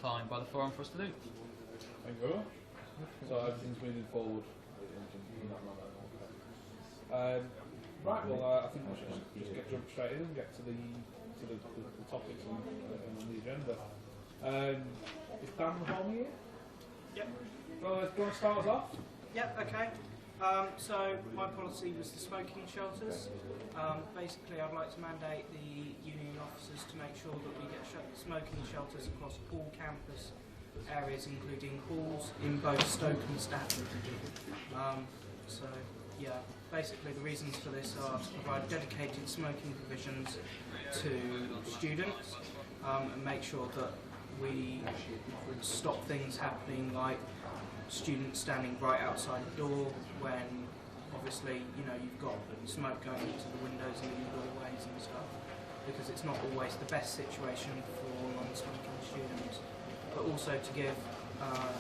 fine by the forum for us to do. Thank you very much. So everything's moving forward in that manner. Okay. Right, well, I think we should just jump straight in and get to the topics on the agenda. Is Dan home here? Yep. Do you want to start us off? Yep, okay. So my policy was the smoking shelters. Basically, I'd like to mandate the union officers to make sure that we get smoking shelters across all campus areas, including halls in both Stoke and Staffordshire. So, yeah, basically the reasons for this are to provide dedicated smoking provisions to students and make sure that we stop things happening like students standing right outside the door when obviously you've got smoke going into the windows and in the doorways and stuff, because it's not always the best situation for non-smoking students, but also to give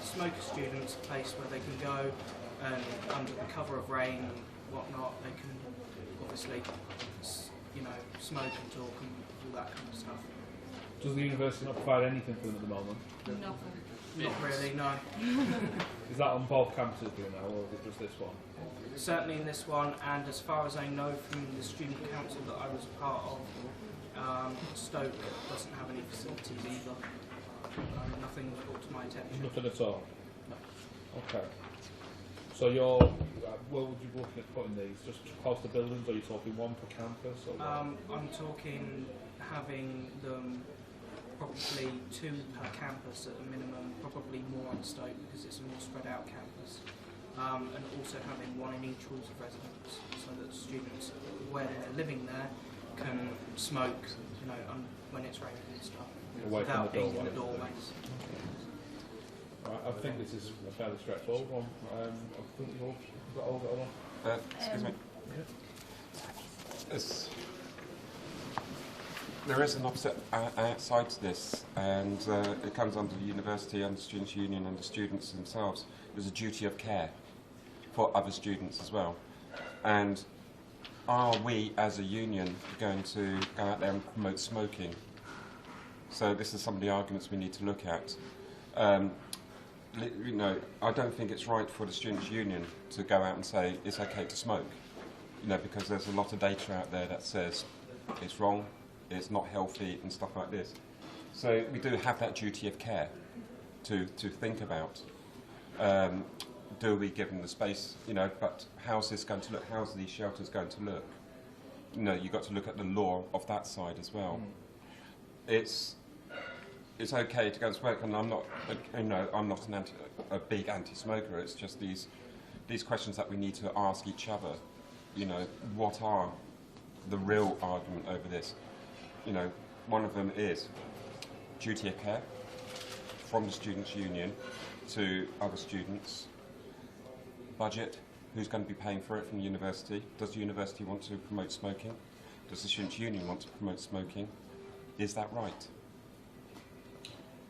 smoker students a place where they can go and under the cover of rain and whatnot they can obviously smoke and talk and all that kind of stuff. Does the university not provide anything for them at the moment? Nothing. Not really, no. Is that on both campuses doing now, or is it just this one? Certainly in this one, and as far as I know from the student council that I was part of, Stoke doesn't have any facilities either. Nothing was brought to my attention. Nothing at all? No. Okay. So where would you be looking at putting these? Just close to buildings, or are you talking one per campus? Or I'm talking having them probably 2 per campus at a minimum, probably more on Stoke because it's a more spread out campus. And also having 1 in each halls of residence, so that students, when they're living there, can smoke, when it's raining and stuff, without being in the doorways. Right, I think this is a fairly straightforward one. I think you've got all got one. Excuse me. Yeah. There is an opposite side to this, and it comes under the university and the students' union and the students themselves. There's a duty of care for other students as well. And are we, as a union, going to go out there and promote smoking? So this is some of the arguments we need to look at. I don't think it's right for the students' union to go out and say it's okay to smoke. Because there's a lot of data out there that says it's wrong, it's not healthy and stuff like this. So we do have that duty of care to think about. Do we give them the space, but how's this going to look? How's these shelters going to look? You've got to look at the law of that side as well. It's okay to go and smoke, and I'm not a big anti-smoker. It's just these questions that we need to ask each other. What are the real argument over this? One of them is duty of care from the students' union to other students. Budget, who's going to be paying for it from the university? Does the university want to promote smoking? Does the students' union want to promote smoking? Is that right?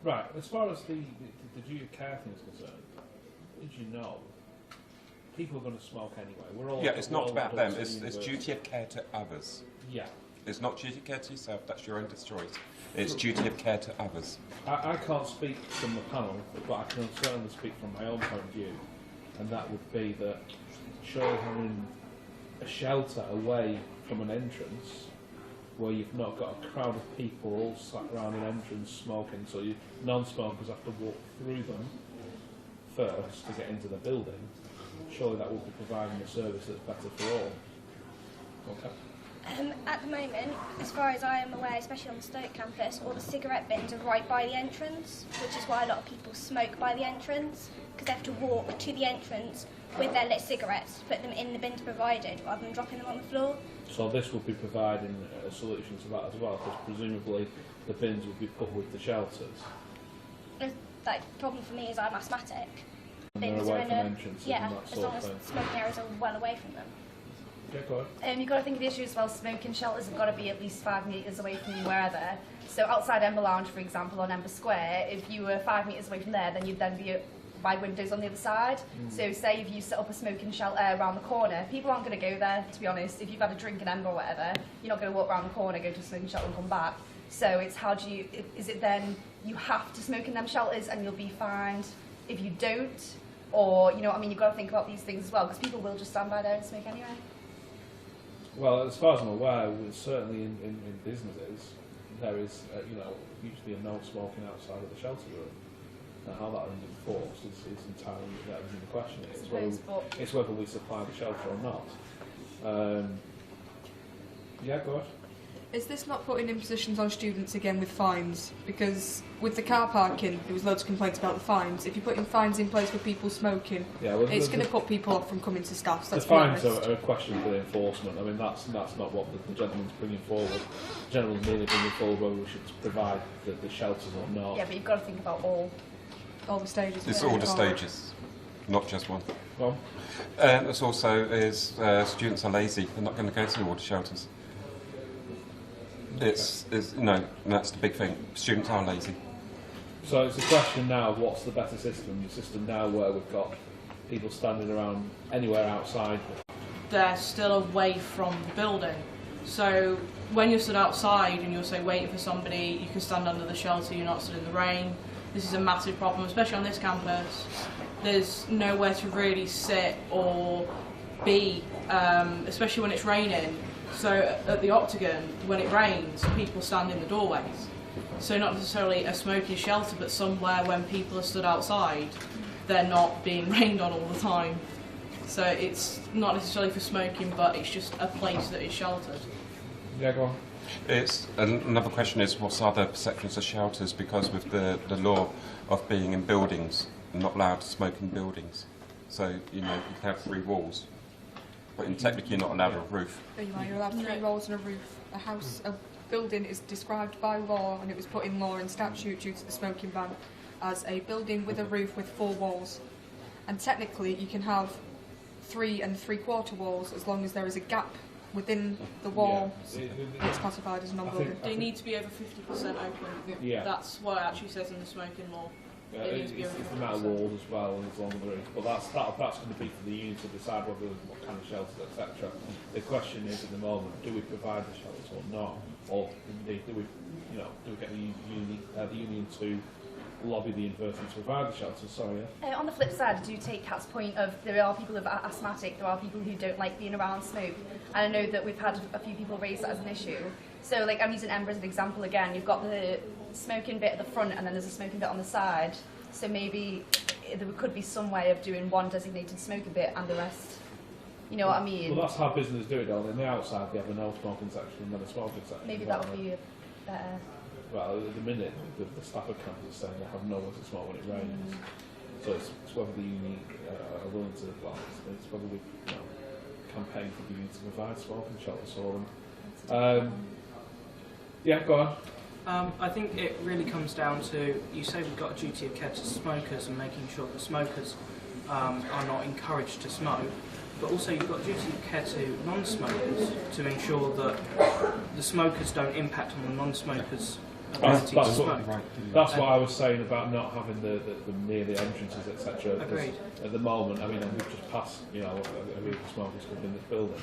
Right, as far as the duty of care thing is concerned, did you know people are going to smoke anyway? It's not about them, it's duty of care to others. Yeah. It's not duty of care to yourself, that's your own choice. It's duty of care to others. I can't speak from the panel, but I can certainly speak from my own point of view, and that would be that surely having a shelter away from an entrance where you've not got a crowd of people all sat around an entrance smoking, so non-smokers have to walk through them first to get into the building, surely that would be providing a service that's better for all. Okay. At the moment, as far as I am aware, especially on the Stoke campus, all the cigarette bins are right by the entrance, which is why a lot of people smoke by the entrance, because they have to walk to the entrance with their lit cigarettes to put them in the bins provided, rather than dropping them on the floor. So this would be providing a solution to that as well, because presumably the bins would be put with the shelters. The problem for me is I'm asthmatic. And they're away from entrances and that as sort long of as thing. smoking areas are well away from them. Yeah, go ahead. You've got to think of the issue as well. Smoking shelters have got to be at least 5 metres away from you wherever. So outside Ember Lounge, for example, on Ember Square, if you were 5 metres away from there, then you'd then be by windows on the other side. So say if you set up a smoking shelter around the corner, people aren't going to go there, to be honest. If you've had a drink in Ember or whatever, you're not going to walk around the corner, go to a smoking shelter and come back. So it's how do you, is it then you have to smoke in them shelters and you'll be fined if you don't, or, you know what I mean, you've got to think about these things as well, because people will just stand by there and smoke anyway. Well, as far as I'm aware, certainly in businesses, there is, usually a no smoking outside of the shelter room. Now, how that is enforced is entirely that is the question. It's whether we supply the shelter or not. Yeah, go ahead. Is this not putting impositions on students again with fines? Because with the car parking, there was loads of complaints about the fines. If you're putting fines in place for people smoking, it's going to put people off from coming to staff. The fines are a question for the enforcement. I mean, that's not what the gentleman's bringing forward. The gentleman's merely bringing forward whether we should provide the shelters or not. Yeah, but you've got to think about all the stages. It's all the stages, not just one. Well, it's also students are lazy. They're not going to go to all the shelters. That's the big thing. Students are lazy. So it's a question now of what's the better system? The system now where we've got people standing around anywhere outside. They're still away from the building. So when you're stood outside and you're, say, waiting for somebody, you can stand under the shelter, you're not stood in the rain. This is a massive problem, especially on this campus. There's nowhere to really sit or be, especially when it's raining. So at the Octagon, when it rains, people stand in the doorways. So not necessarily a smoking shelter, but somewhere when people are stood outside, they're not being rained on all the time. So it's not necessarily for smoking, but it's just a place that is sheltered. Yeah, go on. It's another question is what's other perceptions of shelters, because with the law of being in buildings, you're not allowed to smoke in buildings. So you can have 3 walls. But technically, you're not allowed a roof. You're allowed 3 walls and a roof. A building is described by law, and it was put in law and statute due to the smoking ban, as a building with a roof with 4 walls. And technically, you can have 3 3/4 walls as long as there is a gap within the wall. Yeah. It's classified as a non-building. They need to be over 50% open. Yeah. That's what it actually says in the smoking law. It's the amount of walls as well and as long as the roof. But that's going to be for the union to decide what kind of shelters, etc. The question is at the moment: do we provide the shelters or not, or indeed do we get the union to lobby the university to provide the shelters? Sorry. Yeah? On the flip side, I do take Kat's point of there are people who are asthmatic, there are people who don't like being around smoke, and I know that we've had a few people raise that as an issue. So, like, I'm using Ember as an example again. You've got the smoking bit at the front, and then there's a smoking bit on the side. So maybe there could be some way of doing one designated smoking bit and the rest. You know what I mean? Well, that's how businesses do it, don't they? On the outside, they have a no smoking section and then a smoking section. Maybe that would be better. Well, at the minute, the Stafford campus is saying they have nowhere to smoke when it rains. So it's whether the union are willing to, it's whether we campaign for the union to provide smoking shelters for them. Yeah, go on. I think it really comes down to, you say we've got a duty of care to smokers and making sure that smokers are not encouraged to smoke, but also you've got a duty of care to non-smokers to ensure that the smokers don't impact on the non-smokers' ability to smoke. That's what I was saying about not having near the entrances, etc. Agreed. At the moment, I mean, we've just passed, a group of smokers coming in this building.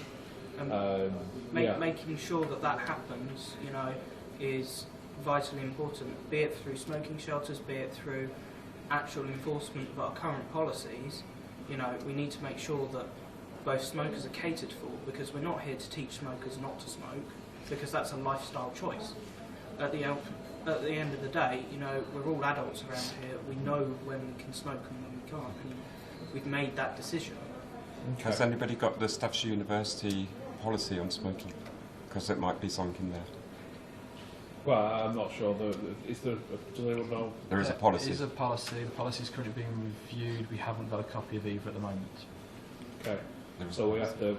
Making sure that happens, is vitally important, be it through smoking shelters, be it through actual enforcement of our current policies. We need to make sure that both smokers are catered for, because we're not here to teach smokers not to smoke, because that's a lifestyle choice. At the end of the day, we're all adults around here. We know when we can smoke and when we can't, and we've made that decision. Okay. Has anybody got the Staffordshire University policy on smoking? Because it might be something in there. Well, I'm not sure. Is there? Do anyone know? There is a policy. There is a policy. The policy is currently being reviewed. We haven't got a copy of either at the moment. Okay. So we have to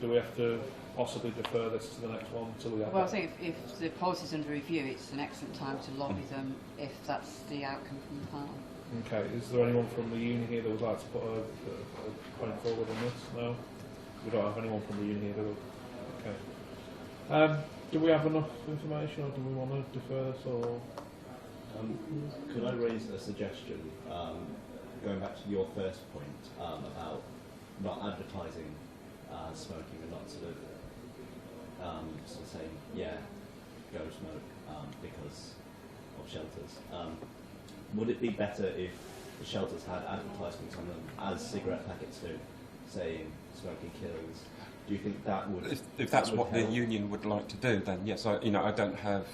do we have to possibly defer this to the next one until we have? Well, I think if the policy's under review, it's an excellent time to lobby them if that's the outcome from the panel. Okay. Is there anyone from the union here that would like to put a point forward on this? No. We don't have anyone from the union here, do we? Okay. Do we have enough information, or do we want to defer this, or? Could I raise a suggestion, going back to your first point about not advertising smoking and not sort of saying, yeah, go smoke, because of shelters. Would it be better if the shelters had advertisements on them as cigarette packets do, saying smoking kills? Do you think that would? If that's what the union would like to do, then yes. I don't have.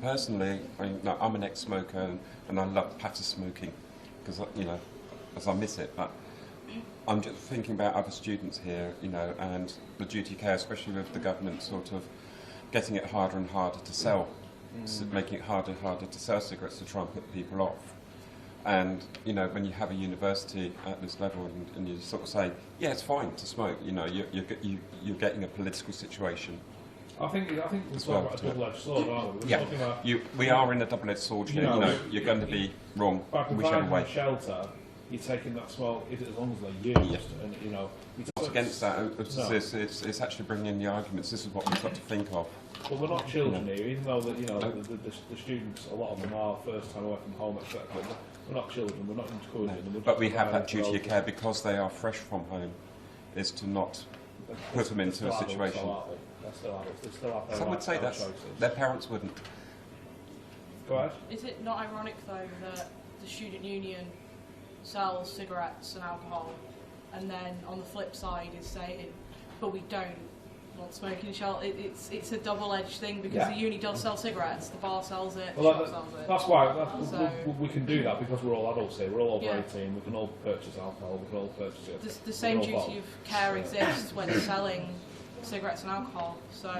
Personally, I'm an ex-smoker and I love patter smoking because as I miss it. But I'm just thinking about other students here, and the duty of care, especially with the government sort of getting it harder and harder to sell, making it harder and harder to sell cigarettes to try and put people off. And when you have a university at this level, and you sort of say, yeah, it's fine to smoke. You're getting a political situation. I think we're talking about a double-edged sword, aren't we? We are in a double-edged sword here. You're going to be wrong whichever way. Shelter, you're taking that smoke as long as they're used, and What's against that? It's actually bringing in the arguments. This is what we've got to think of. Well, we're not children here, even though the students, a lot of them are first time away from home, etc. We're not children. We're not encouraging them. But we have that duty of care because they are fresh from home, is to not put them into a situation. They're still adults. They still have their Some would say that their parents wouldn't. Go ahead. Is it not ironic though that the student union sells cigarettes and alcohol, and then on the flip side is saying, but we don't want smoking shelter? It's a double-edged thing because the uni does sell cigarettes, the bar sells it, the shop sells it. That's why we can do that because we're all adults here. We're all over 18. We can all purchase alcohol. We can all purchase it. The same duty of care exists when selling cigarettes and alcohol. So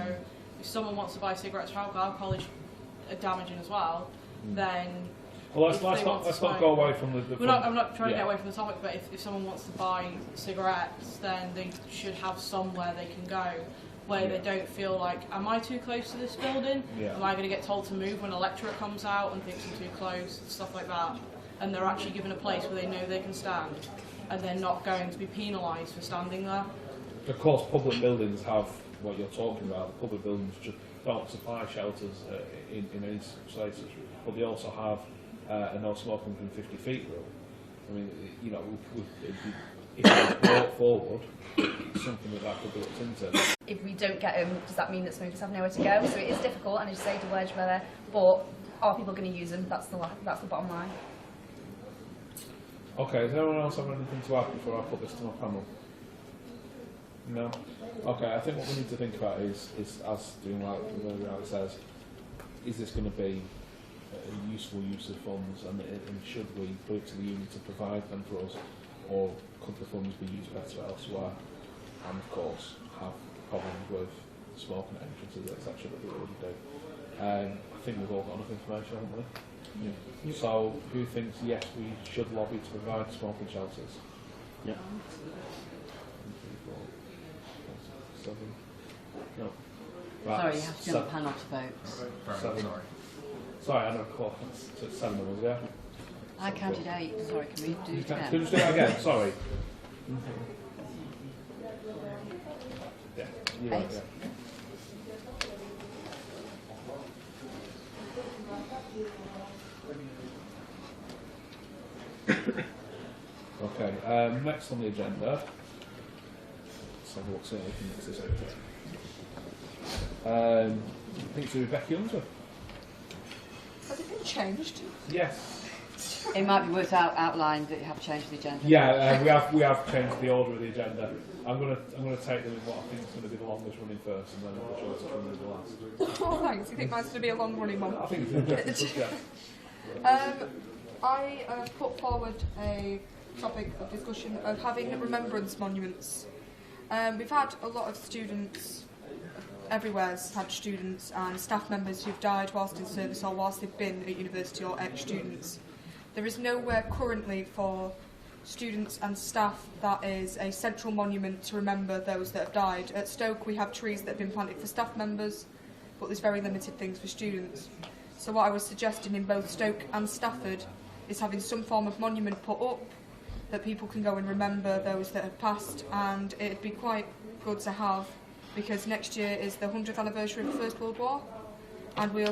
if someone wants to buy cigarettes or alcohol is damaging as well, then well, let's not go away from the I'm not trying to get away from the topic, but if someone wants to buy cigarettes, then they should have somewhere they can go where they don't feel like, am I too close to this building? Am I going to get told to move when a lecturer comes out and thinks I'm too close, stuff like that? And they're actually given a place where they know they can stand, and they're not going to be penalised for standing there. Of course, public buildings have what you're talking about. The public buildings just don't supply shelters in any places, but they also have a no smoking within 50 feet rule. I mean, if it's brought forward, it's something that could be looked into. If we don't get them, does that mean that smokers have nowhere to go? So it is difficult, and as you say, double-edged whether, but are people going to use them? That's the bottom line. Okay, does anyone else have anything to add before I put this to my panel? No? Okay, I think what we need to think about is as doing like Riley says, is this going to be a useful use of funds, and should we put it to the union to provide them for us, or could the funds be used better elsewhere? And of course, have problems with smoking at entrances, etc. that we already do. I think we've all got enough information, haven't we? Yeah. So, who thinks yes, we should lobby to provide smoking shelters? Yeah. 7. No. Right. Sorry, you have to do a panel to vote. 7. Sorry, I don't recall. So it's 7 of us, yeah? I counted 8. Sorry, can we do it again? Can you just do that again? Sorry. Yeah, you're right, yeah. Okay, next on the agenda. Let's have a look, see what we can mix this over. I think it's Rebecca Unsworth. Has it been changed? Yes. It might be worth outlining that you have changed the agenda. Yeah, we have changed the order of the agenda. I'm gonna take them in what I think is going to be the longest running first, and then the shortest running the last. Oh, thanks. You think mine's going to be a long running one? I think it's interesting. Yeah. I put forward a topic of discussion of having remembrance monuments. We've had a lot of students, everywhere's had students and staff members who've died whilst in service or whilst they've been at university or ex-students. There is nowhere currently for students and staff that is a central monument to remember those that have died. At Stoke we have trees that have been planted for staff members, but there's very limited things for students. So what I was suggesting in both Stoke and Stafford is having some form of monument put up that people can go and remember those that have passed, and it'd be quite good to have, because next year is the 100th anniversary of the First World War, and we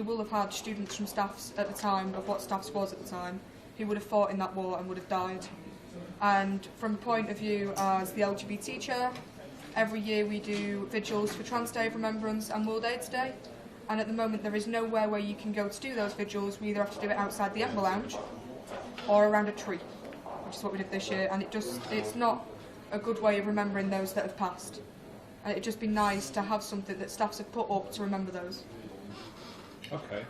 will have had students from staffs at the time of what staffs was at the time who would have fought in that war and would have died. And from a point of view as the LGBT chair, every year we do vigils for Trans Day of Remembrance and World AIDS Day, and at the moment there is nowhere where you can go to do those vigils. We either have to do it outside the Ember Lounge or around a tree, which is what we did this year, and it's not a good way of remembering those that have passed. And it'd just be nice to have something that staffs have put up to remember those. Okay.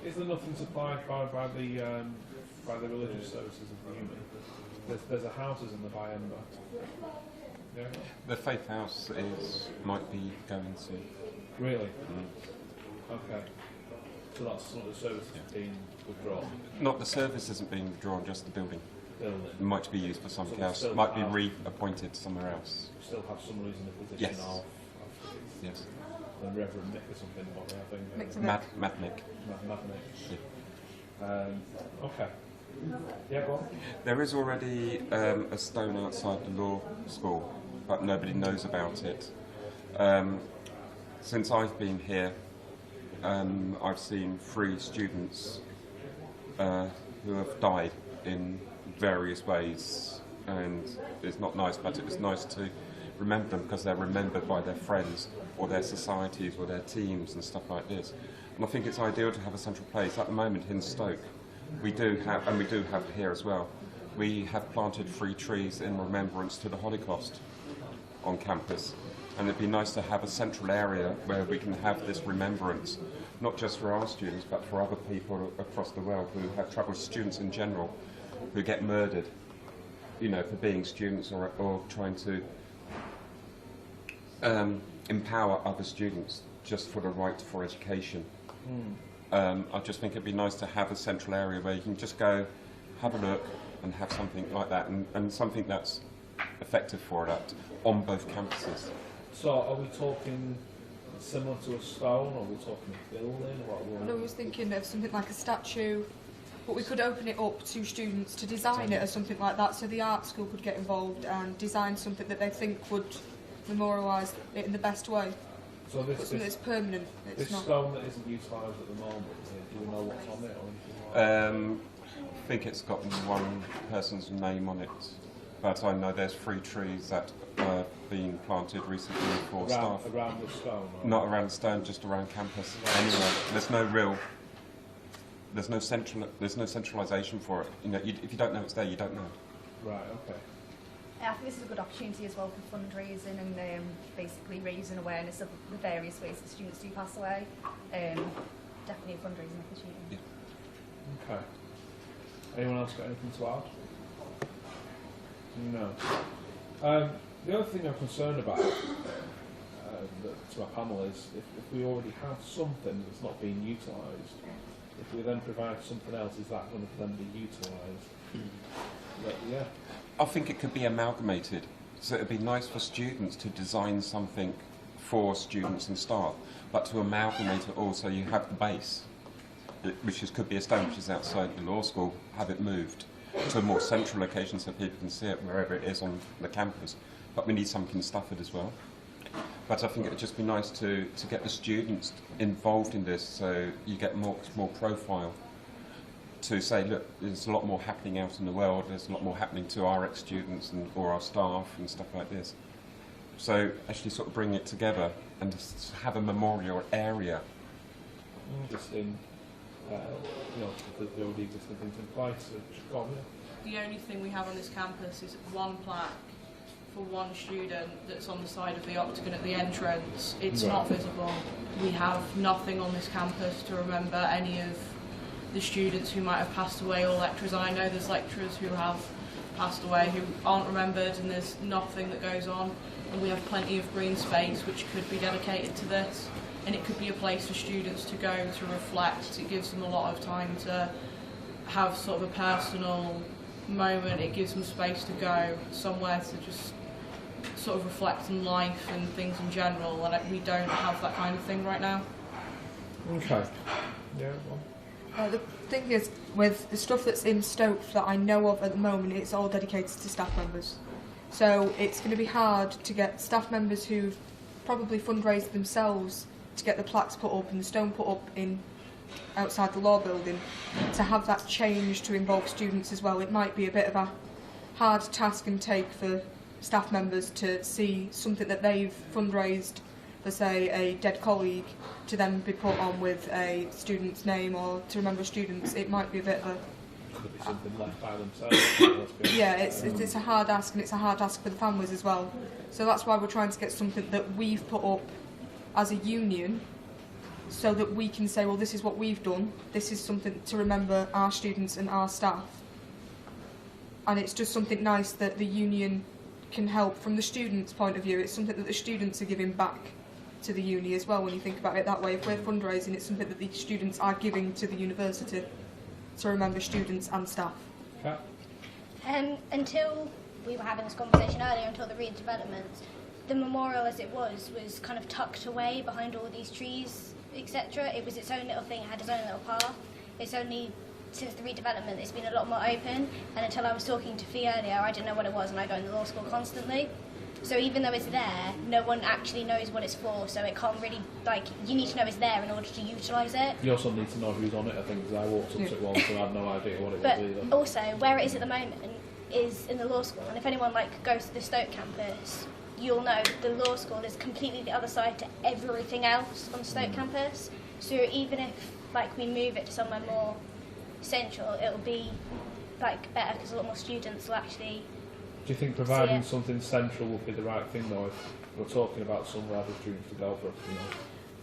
Is there nothing supplied by the religious services of the uni? There's a house in the by Ember. Yeah. The Faith House might be going to. Really? Okay. So that's some of the services being withdrawn. Not the service isn't being withdrawn, just the building. Building. It might be used for something So else. still Might be have- reappointed somewhere else. We still have some reason the position Yes. of Yes. the Reverend Nick or something. What I think. Mix of Mad Nick. Mad Nick. Okay. Yeah, go on. There is already a stone outside the law school, but nobody knows about it. Since I've been here, I've seen 3 students who have died in various ways, and it's not nice, but it was nice to remember them because they're remembered by their friends or their societies or their teams and stuff like this. And I think it's ideal to have a central place. At the moment in Stoke, we do have, and we do have here as well, we have planted 3 trees in remembrance to the Holocaust on campus. And it'd be nice to have a central area where we can have this remembrance, not just for our students, but for other people across the world who have trouble, students in general, who get murdered, you know, for being students or trying to empower other students just for the right for education. I just think it'd be nice to have a central area where you can just go, have a look, and have something like that, and something that's effective for that on both campuses. So, are we talking similar to a stone, or are we talking a building? I was thinking of something like a statue, but we could open it up to students to design it as something like that, so the art school could get involved and design something that they think would memorialise it in the best way. So But something that's permanent. It's this not. stone that isn't utilised at the moment, do we know what's on it or anything like that? I think it's got one person's name on it, but I know there's 3 trees that are being planted recently for staff. Around the stone? Or? Not around the stone, just around campus. Anyway, there's no centralisation for it. You know, if you don't know it's there, you don't know. Right. Okay. I think this is a good opportunity as well for fundraising and basically raising awareness of the various ways that students do pass away. Definitely a fundraising opportunity. Yeah. Okay. Anyone else got anything to add? No. The other thing I'm concerned about to our panel is if we already have something that's not being utilised, if we then provide something else, is that going to then be utilised? Yeah. I think it could be amalgamated. So it'd be nice for students to design something for students and staff, but to amalgamate it all so you have the base, could be a stone which is outside the law school, have it moved to a more central location so people can see it wherever it is on the campus. But we need something in Stafford as well. But I think it would just be nice to get the students involved in this so you get more profile to say, look, there's a lot more happening out in the world, there's a lot more happening to our ex-students or our staff and stuff like this. So actually sort of bring it together and just have a memorial area. Interesting. The already existing things in place. The only thing we have on this campus is 1 plaque for 1 student that's on the side of the octagon at the entrance. It's Right. not visible. We have nothing on this campus to remember any of the students who might have passed away or lecturers. I know there's lecturers who have passed away who aren't remembered, and there's nothing that goes on. And we have plenty of green space which could be dedicated to this, and it could be a place for students to go to reflect. It gives them a lot of time to have sort of a personal moment. It gives them space to go somewhere to just sort of reflect on life and things in general, and we don't have that kind of thing right now. Okay. Yeah. Well. The thing is, with the stuff that's in Stoke that I know of at the moment, it's all dedicated to staff members. So it's going to be hard to get staff members who've probably fundraised themselves to get the plaques put up and the stone put up in outside the law building, to have that change to involve students as well. It might be a bit of a hard task and take for staff members to see something that they've fundraised for, say, a dead colleague to then be put on with a student's name or to remember students, it might be a bit of a... Could be something left by themselves. Yeah, it's a hard ask, and it's a hard ask for the families as well. So that's why we're trying to get something that we've put up as a union, so that we can say, well, this is what we've done, this is something to remember our students and our staff. And it's just something nice that the union can help from the students' point of view. It's something that the students are giving back to the uni as well, when you think about it that way. If we're fundraising, it's something that the students are giving to the university to remember students and staff. Kat? Until we were having this conversation earlier, until the redevelopment, the memorial as it was kind of tucked away behind all these trees, etc. It was its own little thing, it had its own little path. It's only since the redevelopment it's been a lot more open, and until I was talking to Fee earlier, I didn't know what it was, and I go into law school constantly. So even though it's there, no one actually knows what it's for, so it can't really, like, you need to know it's there in order to utilise it. You also need to know who's on it, I think, because I walked up to it once and I had no idea what it was either. But also, where it is at the moment is in the law school, and if anyone goes to the Stoke campus, you'll know the law school is completely the other side to everything else on the Stoke campus. So even if we move it to somewhere more central, it'll be better because a lot more students will actually. Do you think providing something central would be the right thing, though, if we're talking about somewhere for students to go for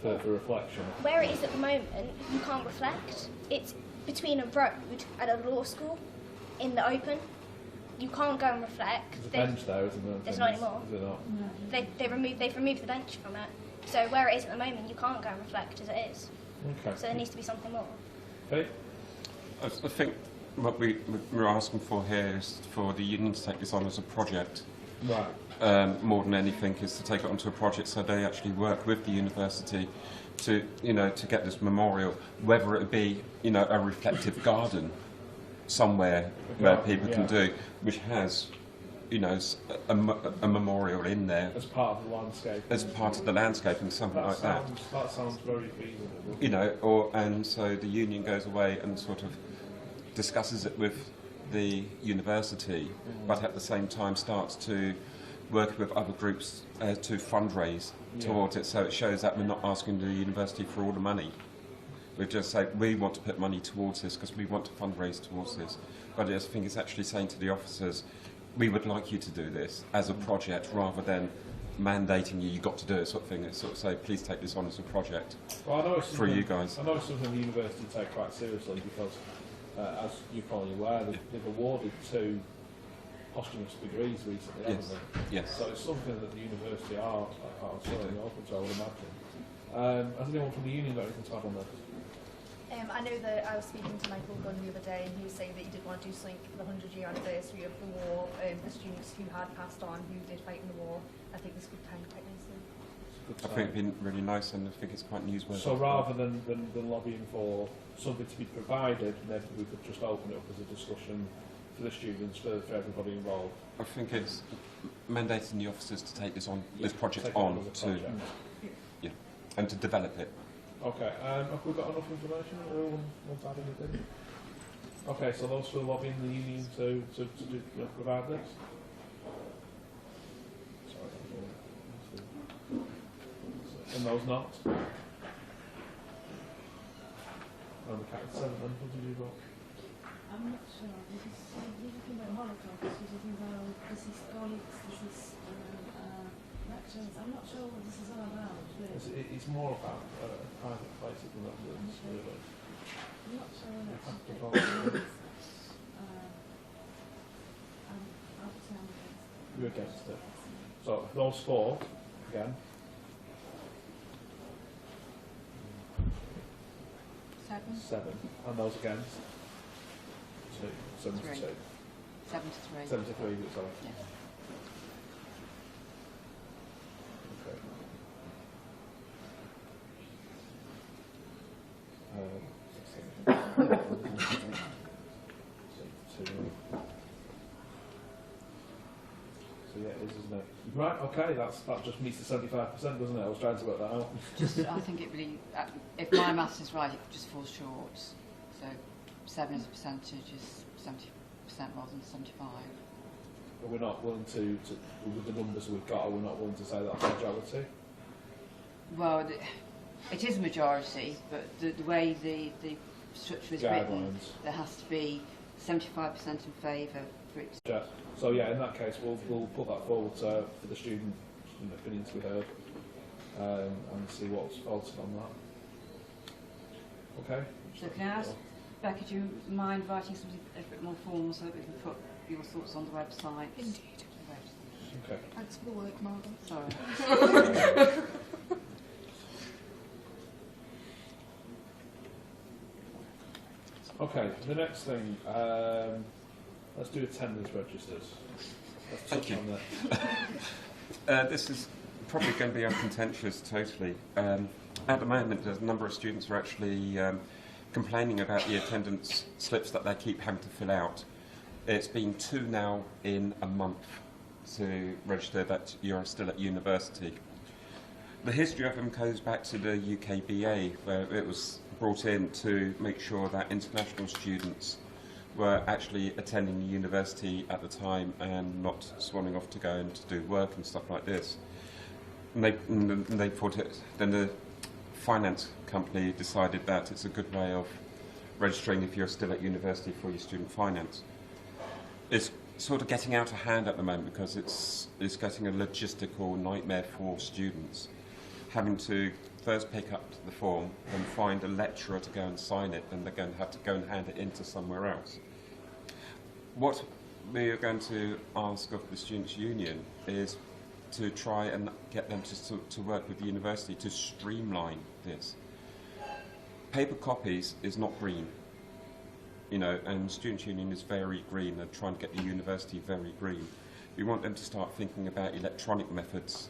further reflection? Where it is at the moment, you can't reflect. It's between a road and a law school in the open. You can't go and reflect. There's a bench there, isn't there? There's not anymore. Is it not? No. They've removed the bench from it. So where it is at the moment, you can't go and reflect as it is. Okay. So there needs to be something more. Okay. I think what we're asking for here is for the union to take this on as a project. Right. More than anything is to take it onto a project so they actually work with the university to get this memorial, whether it be a reflective garden somewhere where people can do, which has a memorial in there as part of the landscape. As part of the landscaping, something like that. That sounds very feasible. And so the union goes away and sort of discusses it with the university, but at the same time starts to work with other groups to fundraise towards it. So it shows that we're not asking the university for all the money. We just say we want to put money towards this because we want to fundraise towards this. But I think it's actually saying to the officers, we would like you to do this as a project rather than mandating you've got to do it sort of thing. It's sort of say, please take this on as a project for you guys. I know it's something the university take quite seriously because, as you're probably aware, they've awarded 2 posthumous degrees recently, haven't they? Yes. So it's something that the university are certainly open to, I would imagine. Has anyone from the union got anything to add on this? I know that I was speaking to Michael Gunn the other day, and he was saying that he did want to do something for the 100-year anniversary of the war, for students who had passed on, who did fight in the war. I think this could time quite nicely. I think it'd be really nice, and I think it's quite newsworthy. So rather than lobbying for something to be provided, maybe we could just open it up as a discussion for the students, for everybody involved. I think it's mandating the officers to take this project on and to develop it. Okay, have we got enough information? Anyone want to add anything? Okay, so those who are lobbying the union to provide this? And those not? And the cat 7 then, what did you vote? I'm not sure. This is talking about Holocaust. This is talking about this is colleagues. This is lectures. I'm not sure what this is all about. It's more about private places than that, really. I'm not sure what it's I'm You're against it. So those 4 again. 7. And those against? 2. 7 to 2. 7 to 3. 7 to 3, sorry. Yeah. Okay. So yeah, it is, isn't it? Right, okay, that just meets the 75%, doesn't it? I was trying to work that out. I think it really, if my maths is right, it just falls short. So 7 as a percentage is 70% rather than 75. But we're not willing to with the numbers we've got, we're not willing to say that's a majority. Well, it is a majority, but the way the structure is written, there has to be 75% in favour for it. Yeah. So yeah, in that case, we'll put that forward for the student opinion to be heard, and see what's altered on that. Okay. So can I ask, Becca, do you mind writing something a bit more formal so that we can put your thoughts on the website? Indeed. Okay. Thanks for the work, Margaret. Sorry. Okay, the next thing, let's do attendance registers. Let's touch on that. This is probably going to be uncontentious totally. At the moment, there's a number of students who are actually complaining about the attendance slips that they keep having to fill out. It's been 2 now in a month to register that you're still at university. The history of them goes back to the UKBA, where it was brought in to make sure that international students were actually attending the university at the time and not swanning off to go and to do work and stuff like this. And they thought it, then the finance company decided that it's a good way of registering if you're still at university for your student finance. It's sort of getting out of hand at the moment because it's getting a logistical nightmare for students, having to first pick up the form and find a lecturer to go and sign it, then they're going to have to go and hand it into somewhere else. What we are going to ask of the Students' Union is to try and get them to work with the university to streamline this. Paper copies is not green, you know, and Students' Union is very green. They're trying to get the university very green. We want them to start thinking about electronic methods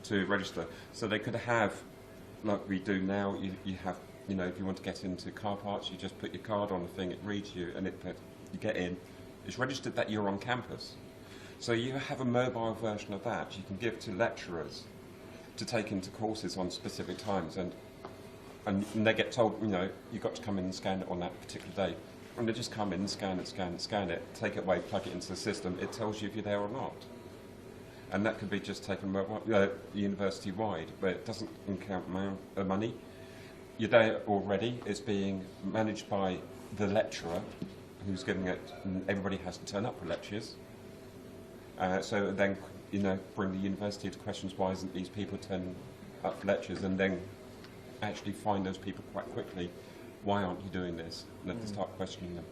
to register. So they could have, like we do now, you have, you know, if you want to get into car parks, you just put your card on the thing, it reads you, and you get in. It's registered that you're on campus. So you have a mobile version of that you can give to lecturers to take into courses on specific times, and they get told, you know, you've got to come in and scan it on that particular day. And they just come in and scan it, take it away, plug it into the system, it tells you if you're there or not. And that could be just taken university-wide, but it doesn't count money. You're there already, it's being managed by the lecturer who's giving it, and everybody has to turn up for lectures. So then, you know, bring the university to questions, why isn't these people turning up for lectures, and then actually find those people quite quickly, why aren't you doing this? And then start questioning them.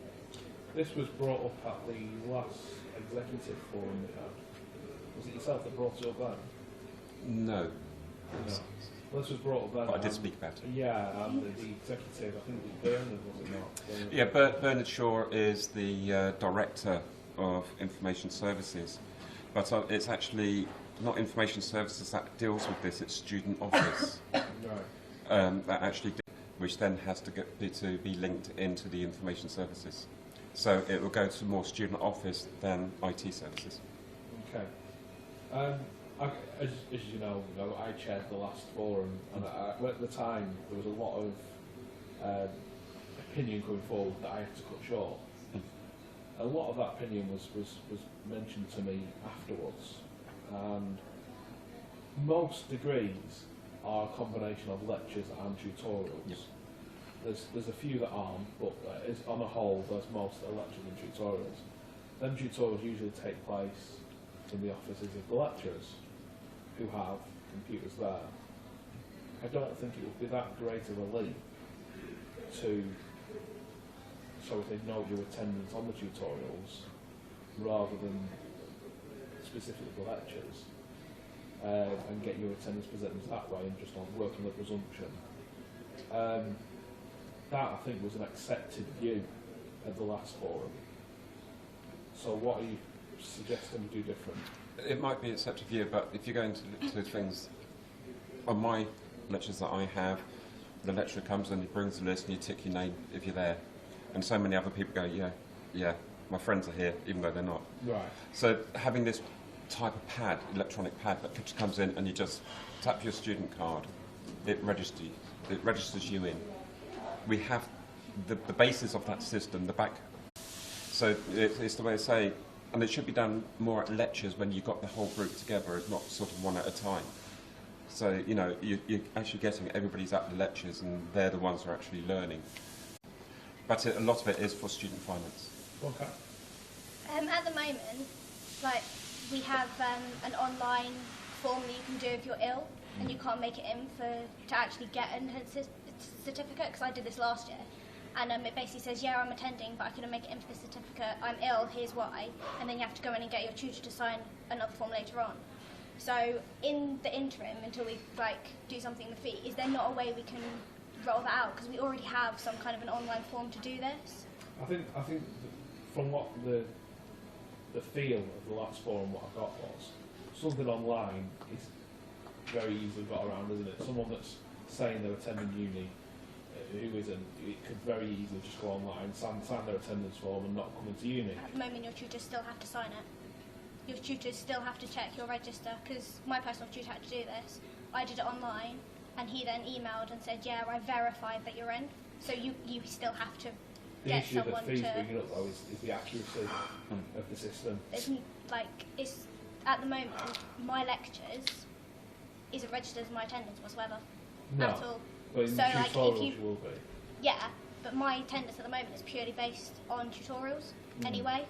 This was brought up at the last executive forum we had. Was it yourself that brought it up then? No. No. Well, this was brought up then. But I did speak about it. Yeah, and the executive, I think it was Bernard, was it not? Yeah, Bernard Shaw is the Director of Information Services, but it's actually not Information Services that deals with this, it's Student Office. Right. That actually, which then has to be linked into the Information Services. So it will go to more Student Office than IT Services. Okay. As you know, I chaired the last forum, and at the time there was a lot of opinion going forward that I had to cut short. A lot of that opinion was mentioned to me afterwards, and most degrees are a combination of lectures and tutorials. Yep. There's a few that aren't, but on a whole, there's most are lectures and tutorials. Them tutorials usually take place in the offices of the lecturers who have computers there. I don't think it would be that great of a leap to note your attendance on the tutorials rather than specifically the lectures, and get your attendance presented that way and just work on the presumption. That, I think, was an accepted view at the last forum. So what are you suggesting we do different? It might be accepted view, but if you go into things, on my lectures that I have, the lecturer comes and he brings the list and you tick your name if you're there. And so many other people go, yeah, my friends are here, even though they're not. Right. So having this type of pad, electronic pad, that just comes in and you just tap your student card, it registers you in. We have the basis of that system, the back. So it's the way of saying, and it should be done more at lectures when you've got the whole group together, not sort of one at a time. So, you know, you're actually getting everybody's at the lectures and they're the ones who are actually learning. But a lot of it is for student finance. Okay. At the moment, like, we have an online form that you can do if you're ill and you can't make it in to actually get a certificate, because I did this last year. And it basically says, yeah, I'm attending, but I couldn't make it in for the certificate. I'm ill, here's why. And then you have to go in and get your tutor to sign another form later on. So in the interim, until we do something with fee, is there not a way we can roll that out? Because we already have some kind of an online form to do this. I think from what the feel of the last forum, what I got was something online is very easily got around, isn't it? Someone that's saying they're attending uni, who isn't, it could very easily just go online, sign their attendance form and not come into uni. At the moment, your tutors still have to sign it. Your tutors still have to check your register, because my personal tutor had to do this. I did it online, and he then emailed and said, yeah, I verified that you're in. So you still have to get someone to... The issue that fees bringing up, though, is the accuracy of the system. It's at the moment, my lectures isn't registered as my attendance whatsoever. No. At all. But in So, tutorials you will be. Yeah, but my attendance at the moment is purely based on tutorials anyway.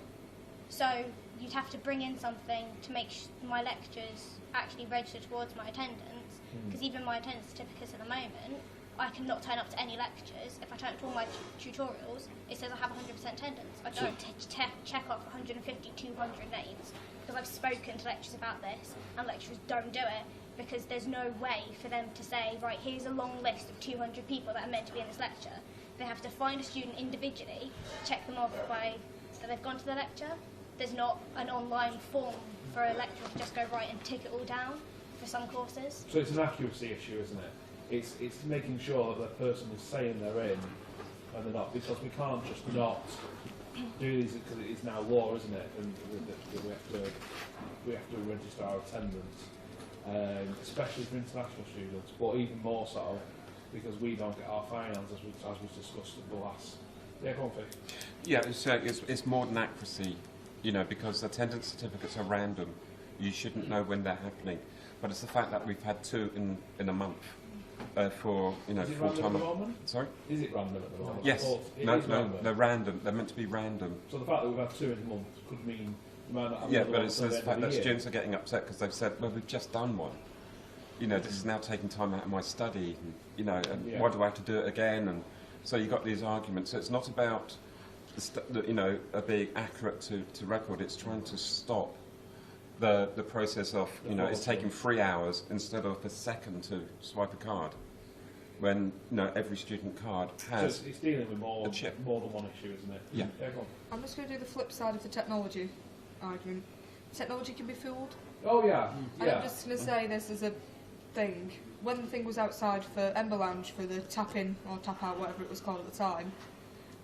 So you'd have to bring in something to make my lectures actually register towards my attendance, because even my attendance certificates at the moment, I cannot turn up to any lectures. If I turn up to all my tutorials, it says I have 100% attendance. I don't check off 150, 200 names, because I've spoken to lecturers about this, and lecturers don't do it, because there's no way for them to say, right, here's a long list of 200 people that are meant to be in this lecture. They have to find a student individually, check them off by that they've gone to the lecture. There's not an online form for a lecturer to just go right and tick it all down for some courses. So it's an accuracy issue, isn't it? It's making sure that the person is saying they're in and they're not, because we can't just not do these, because it is now law, isn't it? And we have to register our attendance, especially for international students, but even more so because we don't get our finance, as was discussed at the last. Yeah, go on, Vic. Yeah, it's more than accuracy, you know, because attendance certificates are random. You shouldn't know when they're happening. But it's the fact that we've had 2 in a month for, you know, Is it full random time. at the moment? Sorry? Is it random at the moment? Yes. No, They're random. They're meant to be random. So the fact that we've had 2 in a month could mean we might not have Yeah, another but one it's till the the end fact of that the year. students are getting upset because they've said, well, we've just done one. You know, this is now taking time out of my study, and, you know, and why do I have to do it again? And so you've got these arguments. So it's not about, you know, being accurate to record. It's trying to stop the process of, you know, it's taking 3 hours instead of a second to swipe a card. When, you know, every student card has so it's dealing with more a chip. More than one issue, isn't it? Yeah. Go on. I'm just going to do the flip side of the technology argument. Technology can be fooled. Oh yeah. And I'm just going to say this as a thing. When the thing was outside for Ember Lounge, for the tap-in or tap-out, whatever it was called at the time,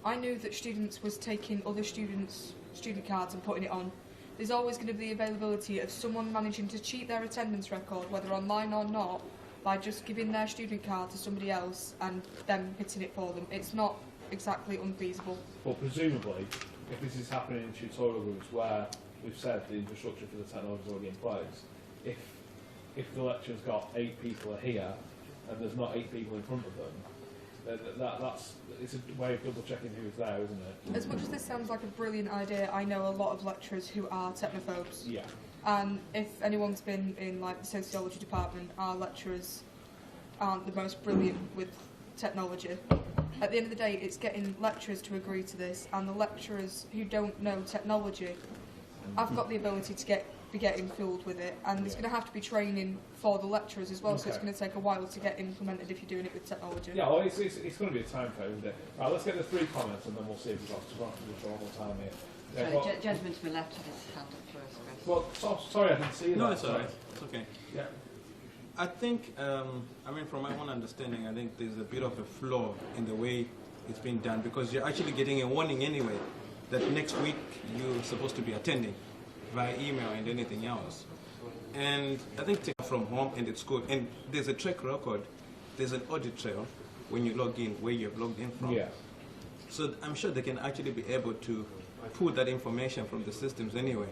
I knew that students was taking other students' student cards and putting it on. There's always going to be the availability of someone managing to cheat their attendance record, whether online or not, by just giving their student card to somebody else and them hitting it for them. It's not exactly unfeasible. But presumably, if this is happening in tutorial groups where we've said the infrastructure for the technology is already in place, if the lecture's got 8 people are here and there's not 8 people in front of them, it's a way of double checking who's there, isn't it? As much as this sounds like a brilliant idea, I know a lot of lecturers who are technophobes. Yeah. And if anyone's been in like the sociology department, our lecturers aren't the most brilliant with technology. At the end of the day, it's getting lecturers to agree to this, and the lecturers who don't know technology, I've got the ability to be getting fooled with it, and there's going to have to be training for the lecturers as well, so it's going to take a while to get implemented if you're doing it with technology. Yeah, well, it's going to be a time frame, isn't it? Right, let's get the 3 comments and then we'll see if we've got to more time here. Yeah, Sorry, gentleman to my left had his hand up first, Chris. Well, sorry, I didn't see that. No, it's all right. It's okay. Yeah. I think, I mean, from my own understanding, I think there's a bit of a flaw in the way it's being done, because you're actually getting a warning anyway that next week you're supposed to be attending via email and anything else. And I think take from home and at school, and there's a track record, there's an audit trail when you log in, where you've logged in from. Yeah. So I'm sure they can actually be able to pull that information from the systems anyway.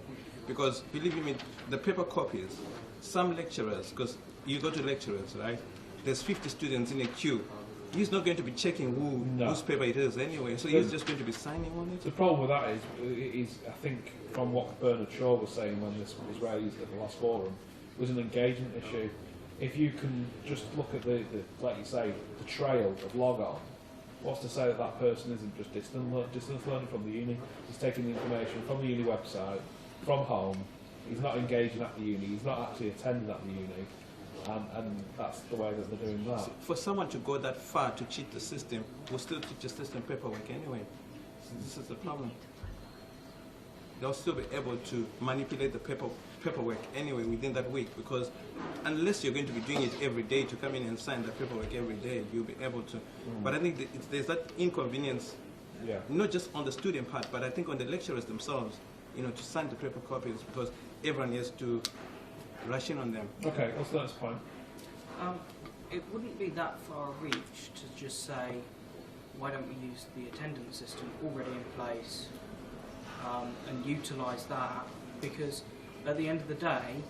Because believe me, the paper copies, some lecturers, because you go to lecturers, right? There's 50 students in a queue. He's not going to be checking whose paper it is anyway, so he's just going to be signing on it. The problem with that is I think, from what Bernard Shaw was saying when this was raised at the last forum, was an engagement issue. If you can just look at the like you say, the trail of log on, what's to say that that person isn't just distance learning from the uni? He's taking the information from the uni website, from home. He's not engaging at the uni. He's not actually attending at the uni, and that's the way that they're doing that. So for someone to go that far to cheat the system, will still teach the system paperwork anyway. So this is the problem. They'll still be able to manipulate the paperwork anyway within that week, because unless you're going to be doing it every day to come in and sign the paperwork every day, you'll be able to. But I think there's that inconvenience, not just on the student part, but I think on the lecturers themselves, to sign the paper copies, because everyone has to rush in on them. Okay, what's the next point? It wouldn't be that far a reach to just say, why don't we use the attendance system already in place and utilise that, because at the end of the day,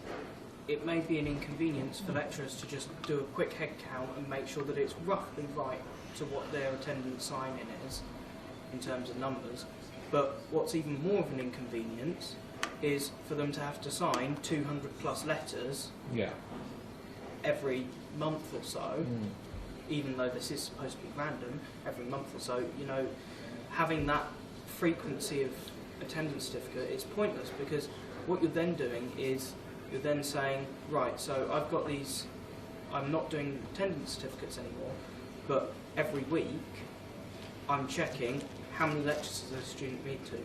it may be an inconvenience for lecturers to just do a quick head count and make sure that it's roughly right to what their attendance sign-in is in terms of numbers. But what's even more of an inconvenience is for them to have to sign 200 plus letters every month or so, even though this is supposed to be random, every month or so, having that frequency of attendance certificate is pointless, because what you're then doing is you're then saying, right, so I've got these, I'm not doing attendance certificates anymore, but every week I'm checking how many lectures does a student need to.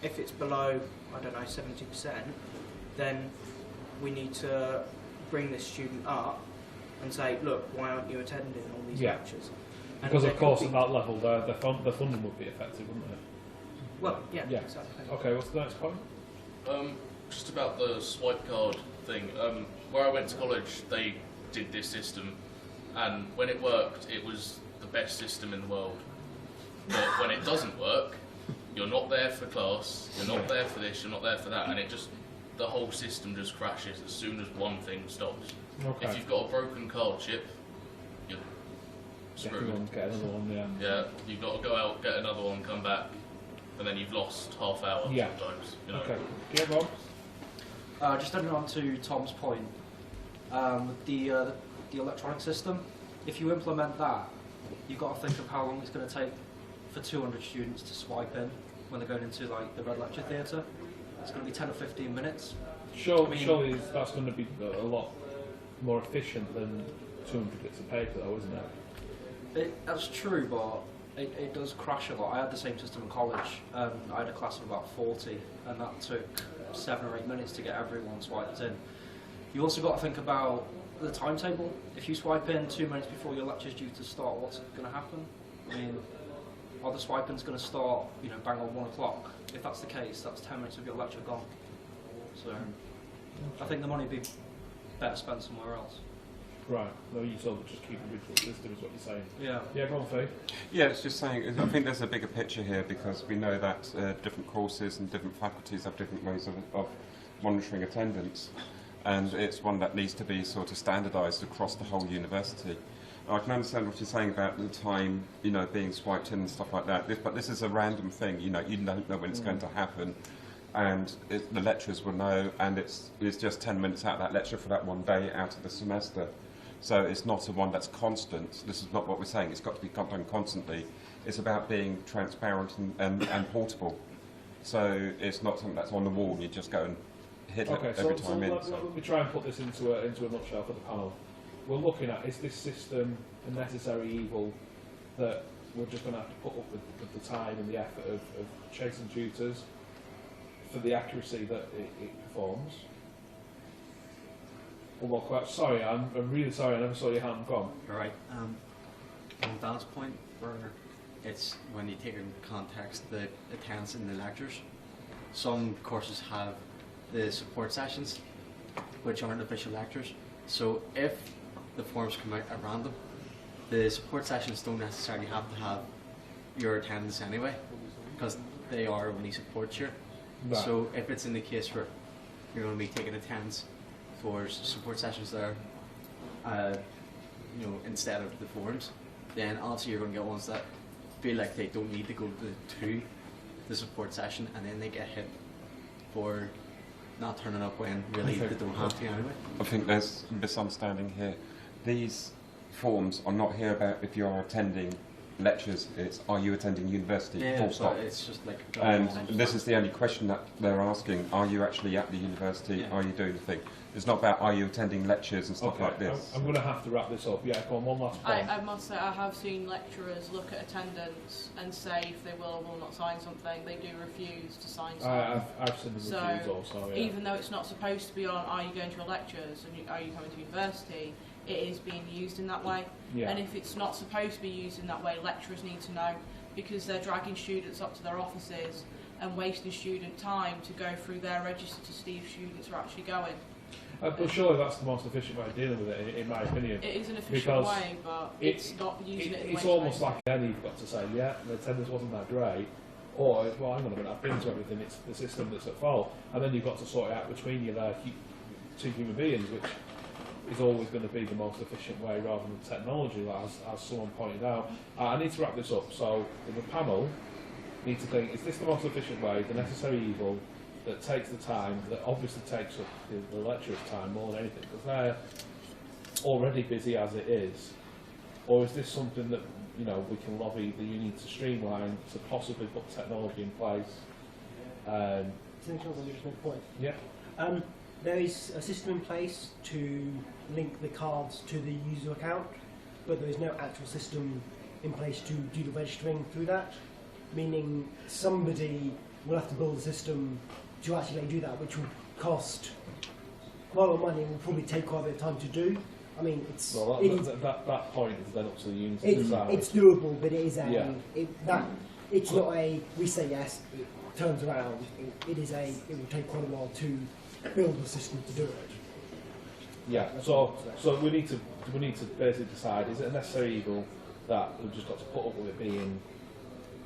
If it's below, I don't know, 70%, then we need to bring this student up and say, look, why aren't you attending all these lectures? And because of course at that level the funding would be effective, wouldn't it? Well, yeah, exactly. Okay, what's the next point? Just about the swipe card thing. Where I went to college, they did this system, and when it worked, it was the best system in the world. But when it doesn't work, you're not there for class, you're not there for this, you're not there for that, and the whole system just crashes as soon as one thing stops. Okay. If you've got a broken card chip, you're screwed. Get another one, Yeah, you've got to go out, get another one, come back, and then you've lost half hour sometimes. Okay. Yeah, Rob? Just adding on to Tom's point, with the electronic system, if you implement that, you've got to think of how long it's going to take for 200 students to swipe in when they're going into like the Red Lecture Theatre. It's going to be 10 or 15 minutes. Surely that's going to be a lot more efficient than 200 bits of paper, though, isn't it? That's true, but it does crash a lot. I had the same system in college. I had a class of about 40, and that took 7 or 8 minutes to get everyone swiped in. You also got to think about the timetable. If you swipe in 2 minutes before your lecture's due to start, what's going to happen? I mean, are the swiping's going to start, bang on 1 o'clock? If that's the case, that's 10 minutes of your lecture gone. So, I think the money would be better spent somewhere else. Right. No, you sort of just keep a visual system, is what you're saying. Yeah. Yeah, go on, Faye. Yeah, it's just saying, I think there's a bigger picture here, because we know that different courses and different faculties have different ways of monitoring attendance, and it's one that needs to be sort of standardised across the whole university. I can understand what you're saying about the time, being swiped in and stuff like that, but this is a random thing, you don't know when it's going to happen, and the lecturers will know, and it's just 10 minutes out of that lecture for that one day out of the semester. So it's not a one that's constant. This is not what we're saying. It's got to be done constantly. It's about being transparent and portable. So it's not something that's on the wall and you just go and hit it every time in. Let me try and put this into a nutshell for the panel. We're looking at, is this system a necessary evil that we're just going to have to put up with the time and the effort of chasing tutors for the accuracy that it performs? Well, sorry, I'm really sorry, I never saw your hand. Go on. Right. On Dan's point, where it's when you take into context the attendance in the lectures, some courses have the support sessions, which aren't official lectures. So if the forms come out at random, the support sessions don't necessarily have to have your attendance anyway, because they are only support year. Right. So if it's in the case where you're going to be taking attendance for support sessions there, you know, instead of the forms, then obviously you're going to get ones that feel like they don't need to go to the support session, and then they get hit for not turning up when really they don't have to anyway. I think there's a misunderstanding here. These forms are not here about if you're attending lectures, it's are you attending university, full stop. It's just like... And this is the only question that they're asking, are you actually at the university, are you doing the thing? It's not about are you attending lectures and stuff like this. I'm going to have to wrap this up. Yeah, go on, one last point. I must say I have seen lecturers look at attendance and say if they will or will not sign something, they do refuse to sign something. I've seen the reviews also, yeah. Even though it's not supposed to be on are you going to your lectures and are you coming to university, it is being used in that way. Yeah. And if it's not supposed to be used in that way, lecturers need to know, because they're dragging students up to their offices and wasting student time to go through their register to see if students are actually going. But surely that's the most efficient way of dealing with it, in my opinion. It is an efficient way, but it's not using it in the It's way almost like then you've got to say, yeah, the attendance wasn't that great, or, well, hang on a minute, I've been to everything, it's the system that's at fault. And then you've got to sort it out between you there, two human beings, which is always going to be the most efficient way rather than technology, as someone pointed out. I need to wrap this up, so the panel need to think, is this the most efficient way, the necessary evil, that takes the time, that obviously takes up the lecturer's time more than anything, because they're already busy as it is, or is this something that, you know, we can lobby the union to streamline, to possibly put technology in place? Just make a point. Yeah. There is a system in place to link the cards to the user account, but there is no actual system in place to do the registering through that, meaning somebody will have to build a system to actually do that, which will cost quite a lot of money and will probably take quite a bit of time to do. I mean, it's... Well, that point is then up to the union to decide. It's doable, but it is a... Yeah. It's not a, we say yes, it turns around. It will take quite a while to build a system to do it. Yeah, so we need to basically decide, is it a necessary evil that we've just got to put up with it being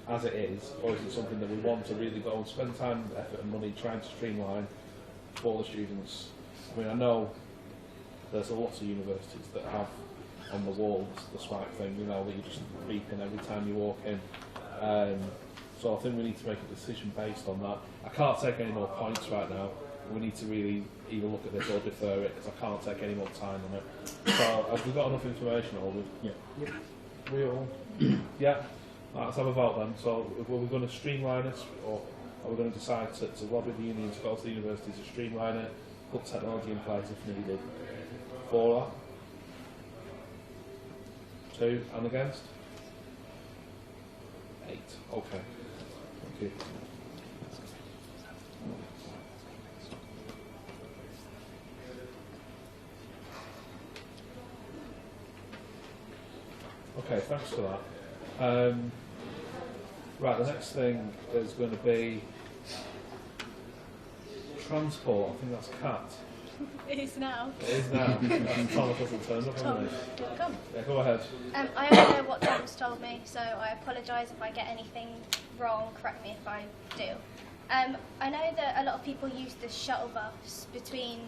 as it is, or is it something that we want to really go and spend time, effort and money trying to streamline for the students? I mean, I know there's lots of universities that have on the walls the smart thing, you know, that you just beep in every time you walk in. So I think we need to make a decision based on that. I can't take any more points right now. We need to really either look at this or defer it, because I can't take any more time on it. So have we got enough information? Or we all? Yeah. Let's have a vote then. So, are we going to streamline this, or are we going to decide to lobby the union to go to the university to streamline it, put technology in place if needed? For that? 2 and against? 8. Okay. Thank you. Okay, thanks for that. Right, the next thing is going to be transport. I think that's Cat. It is now. It is now. Thomas hasn't turned up, Tom, hasn't do you want to come? he? Yeah, go ahead. I only know what Tom's told me, so I apologise if I get anything wrong. Correct me if I do. I know that a lot of people use the shuttle bus between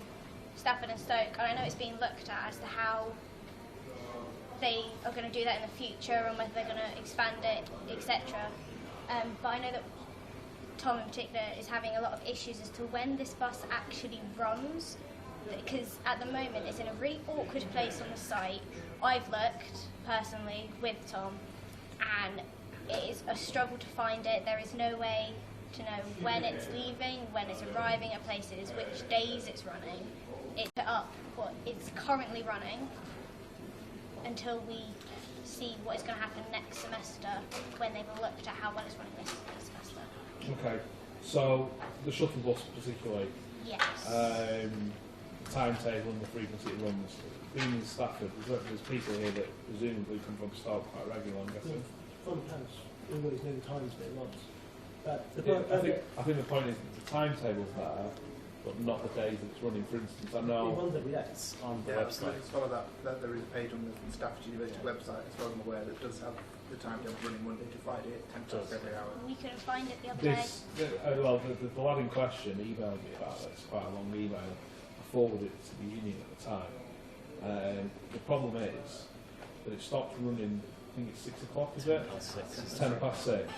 Stafford and Stoke, and I know it's being looked at as to how they are going to do that in the future and whether they're going to expand it, etc. But I know that Tom in particular is having a lot of issues as to when this bus actually runs, because at the moment it's in a really awkward place on the site. I've looked personally with Tom and it is a struggle to find it. There is no way to know when it's leaving, when it's arriving at places, which days it's running. It's up, but it's currently running until we see what is going to happen next semester when they've looked at how well it's running this semester. Okay, so the shuttle bus particularly. Yes. Timetable and the frequency it runs. Being in Stafford, there's people here that presumably come from Stoke quite regularly, I'm guessing. Front house, always know the times that it runs. I think the point is that the timetable's there, but not the days that it's running. For instance, I know... It runs every day. It's on the website. As far as that there is a page on the Staffordshire University website, as far as I'm aware, that does have the timetable running Monday to Friday at 10 to every hour. We couldn't find it the other day. The lad in question emailed me about this, quite a long email. I forwarded it to the union at the time. The problem is that it stops running, I think it's 6 o'clock, is it? 10 past 6.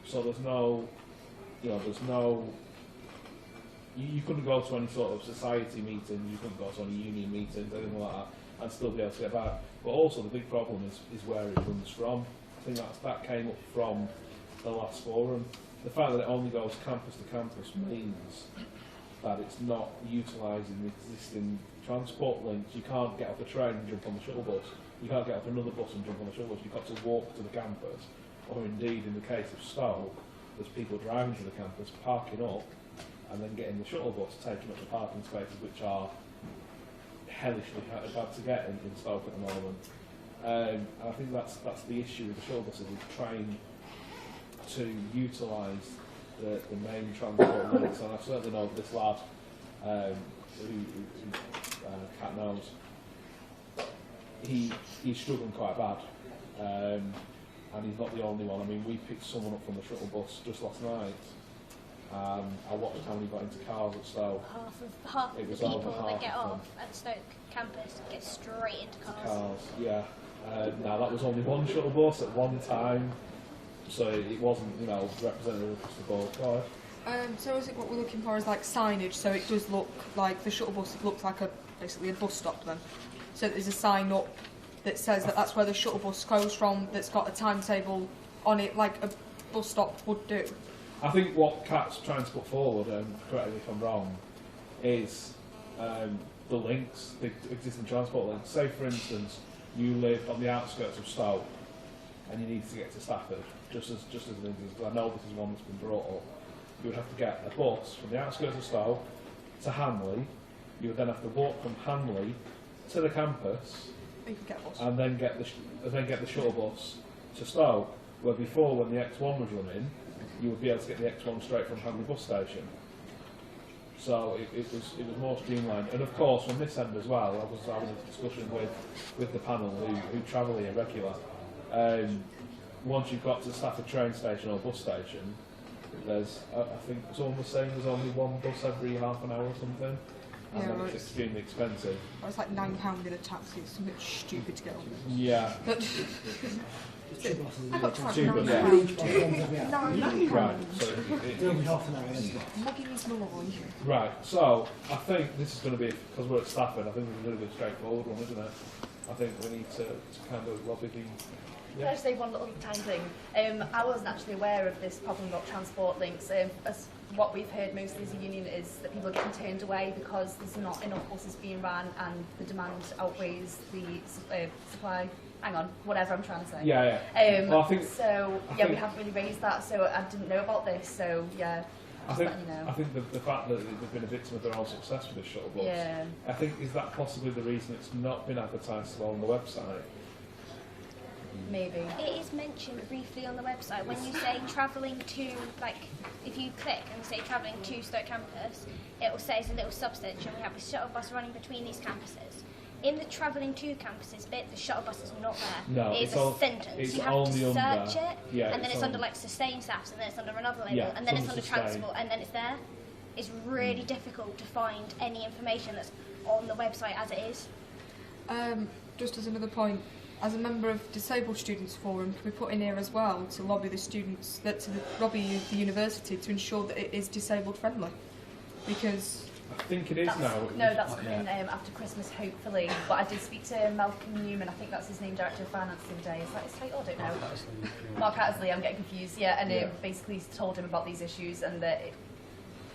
So there's no, you couldn't go to any sort of society meetings, you couldn't go to any union meetings, anything like that, and still be able to get back. But also the big problem is where it runs from. I think that came up from the last forum. The fact that it only goes campus to campus means that it's not utilising the existing transport links. You can't get off a train and jump on the shuttle bus. You can't get off another bus and jump on the shuttle bus. You've got to walk to the campus. Or indeed, in the case of Stoke, there's people driving to the campus, parking up, and then getting the shuttle bus, taking up the parking spaces, which are hellishly hard to get in Stoke at the moment. And I think that's the issue with the shuttle buses, is trying to utilise the main transport links. And I certainly know this lad who Cat knows, he's struggling quite bad. And he's not the only one. I mean, we picked someone up from the shuttle bus just last night. I watched how many got into cars at Stoke. Half It of was the over people half that get of them. off at the Stoke campus get straight into cars. Cars, yeah. Now that was only one shuttle bus at one time, so it wasn't, representative across the board. Go ahead. So is it what we're looking for is like signage, so it does look like the shuttle bus, it looks like basically a bus stop then. So there's a sign up that says that that's where the shuttle bus goes from, that's got a timetable on it, like a bus stop would do. I think what Kat's trying to put forward, correct me if I'm wrong, is the links, the existing transport links. Say, for instance, you live on the outskirts of Stoke and you need to get to Stafford, just as an instance, because I know this is one that's been brought up. You would have to get a bus from the outskirts of Stoke to Hanley. You would then have to walk from Hanley to the campus, You could get a bus. and then get the shuttle bus to Stoke. Where before, when the X1 was running, you would be able to get the X1 straight from Hanley bus station. So it was more streamlined. And of course, from this end as well, I was having a discussion with the panel who travel here regular. Once you've got to Stafford train station or bus station, there's, I think someone was saying there's only one bus every half an hour or something. And then it's extremely expensive. Or it's like £9 in a taxi, it's something stupid to get on. Yeah. But I got Cheaper, Right, so Right, so I think this is going to be, because we're at Stafford, I think it's a little bit straightforward one, isn't it? I think we need to kind of lobby the... Can I just say one little tiny thing? I wasn't actually aware of this problem about transport links. As what we've heard mostly as a union is that people are getting turned away because there's not enough buses being run and the demand outweighs the supply. Hang on, whatever I'm trying to say. Yeah. Well, I think, we haven't really raised that, so I didn't know about this, so yeah. I think the fact that they've been a victim of their own success with this shuttle bus, I think, is that possibly the reason it's not been advertised well on the website? Maybe. It is mentioned briefly on the website when you say travelling to, like, if you click and say travelling to Stoke campus, it will say it's a little substation. We have a shuttle bus running between these campuses. In the travelling to campuses bit, the shuttle bus is not there. No, it's a sentence. It's you have to search it, and then it's under on, like sustain staffs, and then it's under another label, and then it's under transport, and then it's there. It's really difficult to find any information that's on the website as it is. Just as another point, as a member of Disabled Students Forum, can we put in here as well to lobby the students, lobby the university to ensure that it is disabled friendly? Because I think it is now. No, that's coming after Christmas, hopefully. But I did speak to Malcolm Newman, I think that's his name, Director of Finance the other day. Is that his title? I don't know. Mark Hattersley, I'm getting confused. Yeah, and basically told him about these issues and that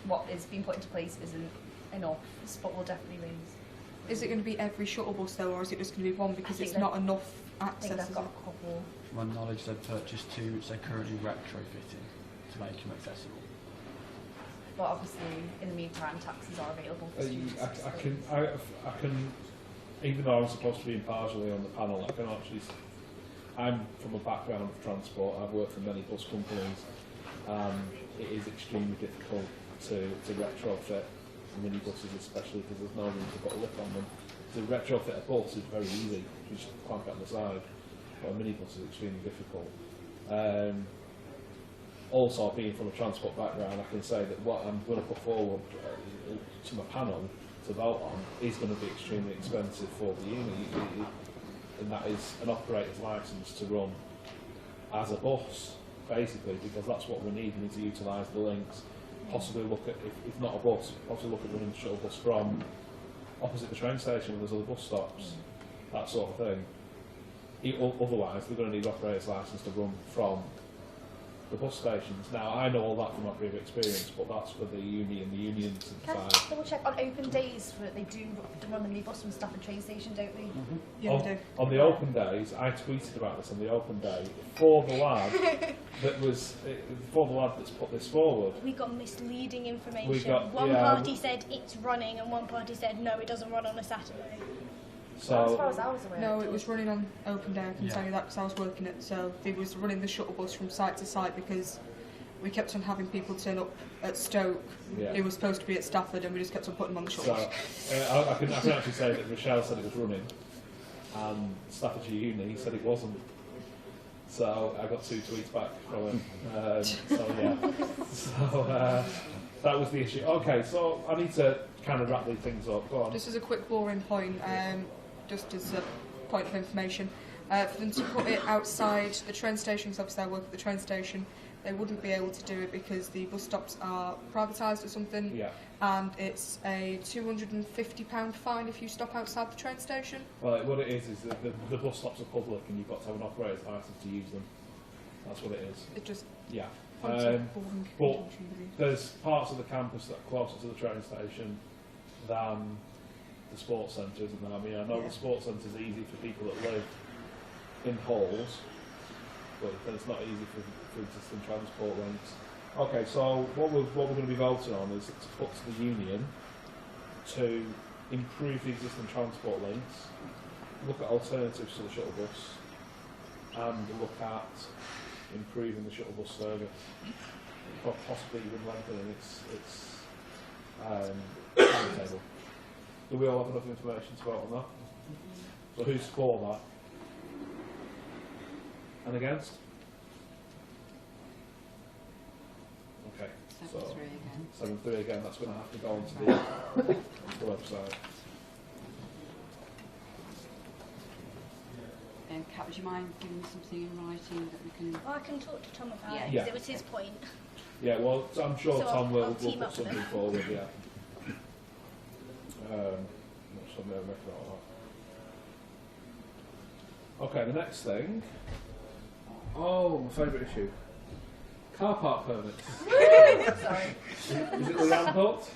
what is being put into place isn't enough, but we'll definitely raise. Is it going to be every shuttle bus though, or is it just going to be one because it's not enough access? I think they've got a couple. To my knowledge, they've purchased two, which they're currently retrofitting to make them accessible. But obviously, in the meantime, taxis are available for students. I can, even though I'm supposed to be impartially on the panel, I can actually. I'm from a background of transport. I've worked for many bus companies. It is extremely difficult to retrofit minibuses, especially because there's no room to put a lip on them. To retrofit a bus is very easy. You just clamp it on the side. But a minibus is extremely difficult. Also, being from a transport background, I can say that what I'm going to put forward to my panel to vote on is going to be extremely expensive for the uni, and that is an operator's licence to run as a bus, basically, because that's what we need. We need to utilise the links, possibly look at, if not a bus, possibly look at running a shuttle bus from opposite the train station when there's other bus stops, that sort of thing. Otherwise, we're going to need operator's licence to run from the bus stations. Now, I know all that from my previous experience, but that's for the uni and the unions to Can I decide. double check on open days for they do run the minibus from Stafford train station, don't we? Yeah, we do. On the open days, I tweeted about this on the open day for the lad that's put this forward. We got misleading information. We got- one yeah, party said it's running and one party said no, it doesn't run on a Saturday. So, as far as I was aware. No, it was running on open day, I can tell you that, because I was working it. So they was running the shuttle bus from site to site because we kept on having people turn up at Stoke who were supposed to be at Stafford, and we just kept on putting them on the shuttle bus. I can actually say that Rochelle said it was running, and Staffordshire Uni said it wasn't. So I got 2 tweets back from her. That was the issue. Okay, so I need to kind of wrap these things up. Go on. This is a quick boring point, just as a point of information. For them to put it outside the train station, because obviously I work at the train station, they wouldn't be able to do it because the bus stops are privatised or something, and it's a £250 fine if you stop outside the train station. Well, what it is that the bus stops are public and you've got to have an operator's licence to use them. That's what it is. It just... Yeah. boring But there's parts of the campus that are closer to the train station than the sports centre, isn't there? I mean, I know the sports centre is easy for people that live in halls, but it's not easy for existing transport links. Okay, so what we're going to be voting on is to put to the union to improve the existing transport links, look at alternatives to the shuttle bus, and look at improving the shuttle bus service, possibly even lengthening its timetable. Do we all have enough information to vote on that? So who's for that? And against? Okay, so 7-3 again, that's going to have to go onto the website. Kat, would you mind giving me something in writing that we can... Well, I can talk to Tom about it, Yeah. because it was his point. Yeah, well, I'm sure So Tom will I'll team put up with something him. forward, yeah. Something I'll make about that. Okay, the next thing. Oh, my favourite issue. Car park permits. Sorry. Is it Leanne Holt?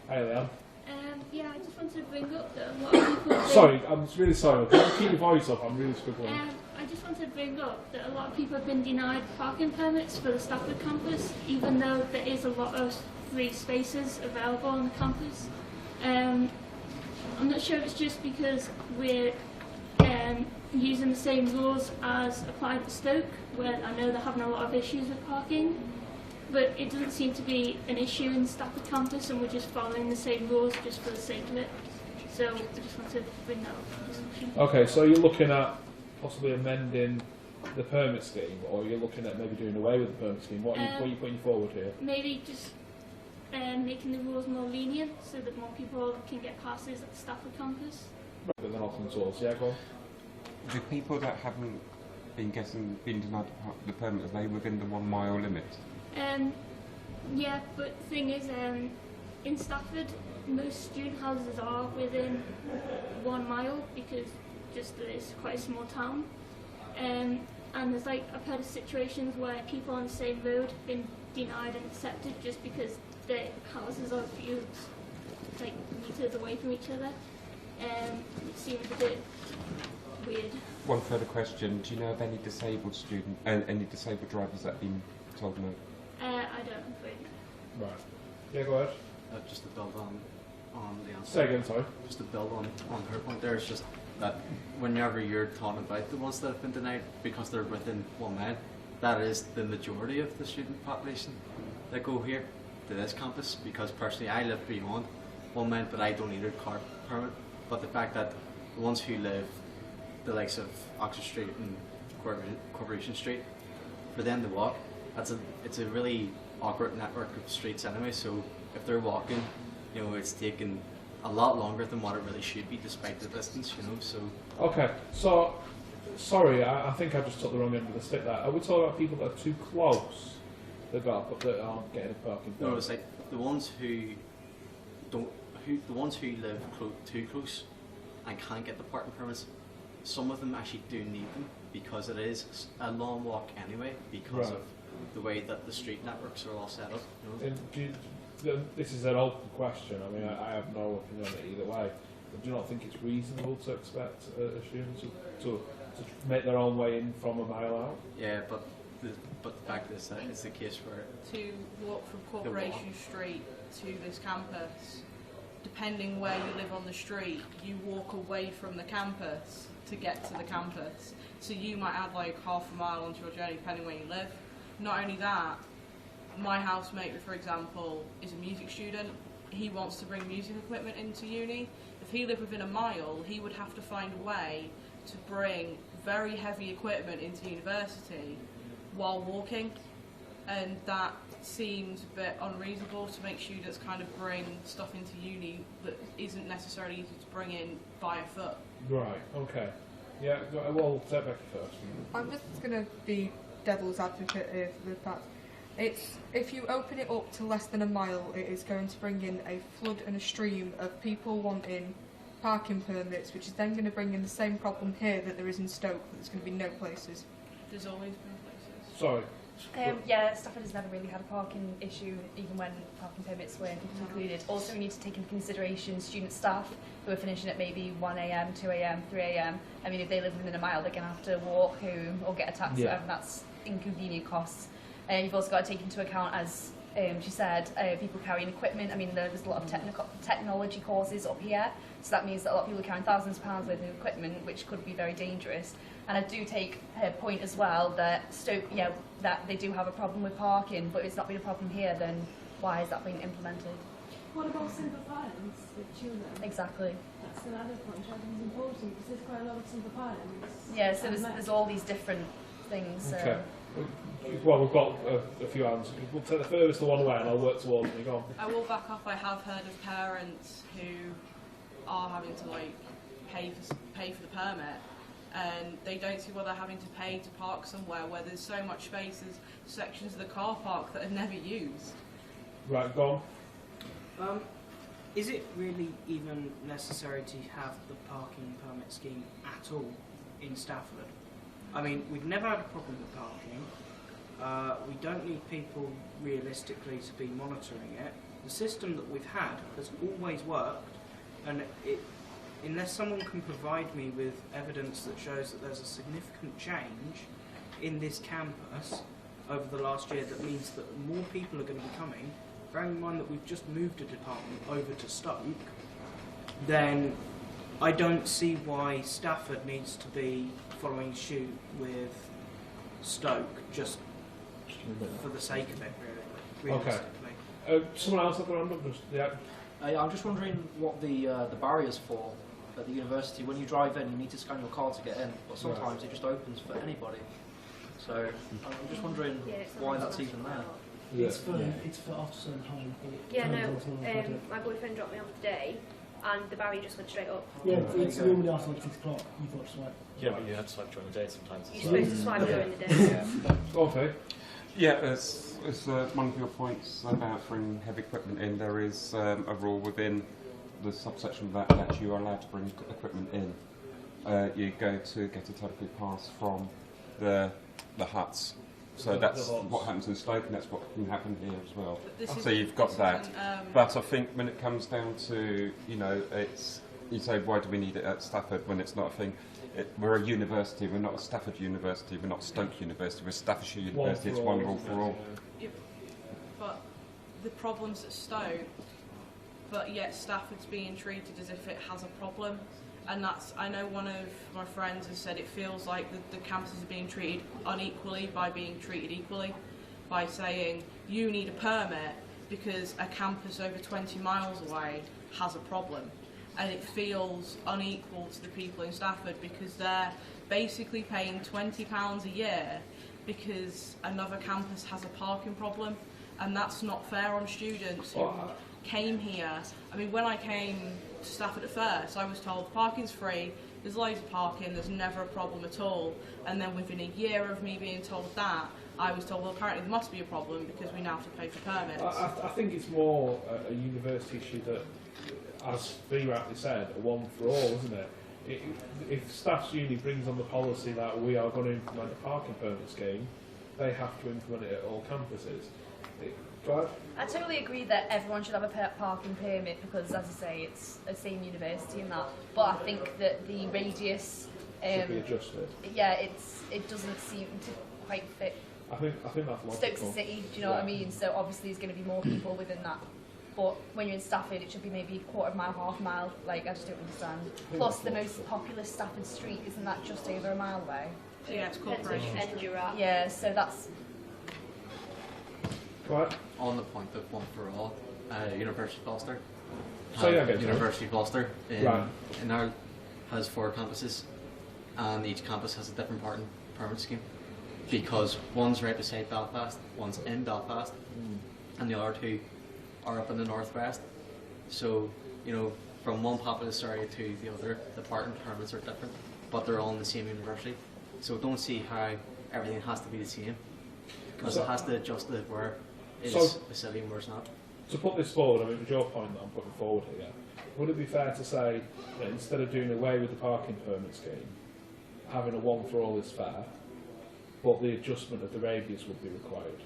Hey, Leanne. Yeah, I just wanted to bring up that a lot of people... Sorry, I'm really sorry. Can you keep your voice up? I'm really struggling. I just wanted to bring up that a lot of people have been denied parking permits for the Stafford campus, even though there is a lot of free spaces available on the campus. I'm not sure if it's just because we're using the same rules as applied to Stoke, where I know they're having a lot of issues with parking, but it doesn't seem to be an issue in Stafford campus, and we're just following the same rules just for the sake of it. So I just wanted to bring that up for discussion. Okay, so you're looking at possibly amending the permit scheme, or you're looking at maybe doing away with the permit scheme. What are you putting forward here? Maybe just making the rules more lenient so that more people can get passes at the Stafford campus. But then open source, yeah, go on. Do people that haven't been denied the permit, are they within the 1 mile limit? Yeah, but the thing is, in Stafford, most student houses are within 1 mile because it's quite a small town. And there's I've heard of situations where people on the same road have been denied and accepted just because their houses are a few meters away from each other. It seems a bit weird. One further question: do you know of any disabled any disabled drivers that have been told no? I don't think. Right. Yeah, go ahead. Just to build on the answer. Say again, sorry. Just to build on her point there, it's just that whenever you're talking about the ones that have been denied because they're within 1 mile, that is the majority of the student population that go here to this campus, because personally I live beyond 1 mile but I don't need a car permit. But the fact that the ones who live the likes of Oxford Street and Corporation Street, for them to walk, it's a really awkward network of streets anyway, so if they're walking you know, it's taken a lot longer than what it really should be, despite the distance, you know. So. Okay, so sorry, I think I just took the wrong end of the stick there. Are we talking about people that are too close that aren't getting a parking permit? No, it's like the ones who live too close and can't get the parking permits. Some of them actually do need them because it is a long walk anyway, because of the way that the street networks are all set up. You know? This is an open question. I mean, I have no opinion on it either way. But do you not think it's reasonable to expect a student to make their own way in from a mile out? Yeah, but the fact is that it's the case where to walk from Corporation Street to this campus, depending where you live on the street, you walk away from the campus to get to the campus. So you might add like half a mile onto your journey depending where you live. Not only that, my housemate, for example, is a music student. He wants to bring music equipment into uni. If he lived within a mile, he would have to find a way to bring very heavy equipment into university while walking, and that seems a bit unreasonable to make students kind of bring stuff into uni that isn't necessarily easy to bring in by foot. Right, okay. Yeah, well, take Becky first. I'm just going to be devil's advocate here for the fact if you open it up to less than a mile, it is going to bring in a flood and a stream of people wanting parking permits, which is then going to bring in the same problem here that there is in Stoke, that there's going to be no places. There's always been places. Sorry. Yeah, Stafford has never really had a parking issue, even when parking permits weren't included. Also, we need to take into consideration student staff who are finishing at maybe 1 a.m, 2 a.m, 3 a.m. I mean, if they live within a mile, they're going to have to walk home or get a taxi, and that's inconvenient costs. You've also got to take into account, as she said, people carrying equipment. I mean, there's a lot of technology courses up here, so that means that a lot of people are carrying thousands of pounds worth of equipment, which could be very dangerous. And I do take her point as well that Stoke, that they do have a problem with parking, but it's not been a problem here, then why is that being implemented? What about simple parents with children? Exactly. That's another point I think is important, because there's quite a lot of simple parents. Yeah, so there's all these different things. Okay. Well, we've got a few answers. We'll take the furthest one away and I'll work towards it. Go on. I will back up. I have heard of parents who are having to like pay for the permit, and they don't see why they're having to pay to park somewhere where there's so much space, there's sections of the car park that are never used. Right, go on. Is it really even necessary to have the parking permit scheme at all in Stafford? I mean, we've never had a problem with parking. We don't need people realistically to be monitoring it. The system that we've had has always worked, and unless someone can provide me with evidence that shows that there's a significant change in this campus over the last year that means that more people are going to be coming, bearing in mind that we've just moved a department over to Stoke, then I don't see why Stafford needs to be following suit with Stoke just for the sake of it, really. Okay. Someone else at the random? I'm just wondering what the barriers for at the university. When you drive in, you need to scan your card to get in, but sometimes it just opens for anybody. So I'm just wondering why that's even there. It's for after certain time. My boyfriend dropped me off today, and the barrier just went straight up. Yeah, it's normally after like 6 o'clock. You've got to swipe. Yeah, but you have to swipe during the day sometimes. You're supposed to swipe during the day. Okay. Yeah, as one of your points about bringing heavy equipment in, there is a rule within the subsection of that you are allowed to bring equipment in. You go to get a temporary pass from the huts. So that's what happens in Stoke, and that's what can happen here as well. So you've got that. But I think when it comes down to, you say, why do we need it at Stafford when it's not a thing? We're a university, we're not a Stafford University, we're not Stoke University, we're Staffordshire University, it's one rule for all. Yeah, but the problem's at Stoke, but yet Stafford's being treated as if it has a problem. And I know one of my friends has said it feels like the campuses are being treated unequally by being treated equally, by saying you need a permit because a campus over 20 miles away has a problem. And it feels unequal to the people in Stafford because they're basically paying £20 a year because another campus has a parking problem, and that's not fair on students who came here, I mean, when I came to Stafford at first, I was told parking's free, there's loads of parking, there's never a problem at all. And then within a year of me being told that, I was told, well, apparently there must be a problem because we now have to pay for permits. I think it's more a university issue that, as Bea rightly said, a one for all, isn't it? If Staff's Uni brings on the policy that we are going to implement a parking permit scheme, they have to implement it at all campuses. I totally agree that everyone should have a parking permit because, as I say, it's the same university and that. But I think that the radius should be adjusted. Yeah, it doesn't seem to quite fit. I think that's logical. Stoke City, do you know what I mean? So obviously there's going to be more people within that. But when you're in Stafford, it should be maybe a quarter of a mile, half a mile. Like, I just don't understand. Plus, the most populous Stafford street, isn't that just over a mile away? Yeah, it's Corporation Street. Yeah, so that's... Right. On the point of one for all, University of Gloucester. University of Gloucester in Ireland has 4 campuses, and each campus has a different permit scheme. Because one's right beside Belfast, one's in Belfast, and the other 2 are up in the northwest. So, you know, from one populous area to the other, the parking permits are different, but they're all in the same university. So don't see how everything has to be the same, because it has to adjust it where it's a city and where it's not. To put this forward, I mean, with your point that I'm putting forward here, would it be fair to say that instead of doing away with the parking permit scheme, having a one for all is fair, but the adjustment of the radius would be required?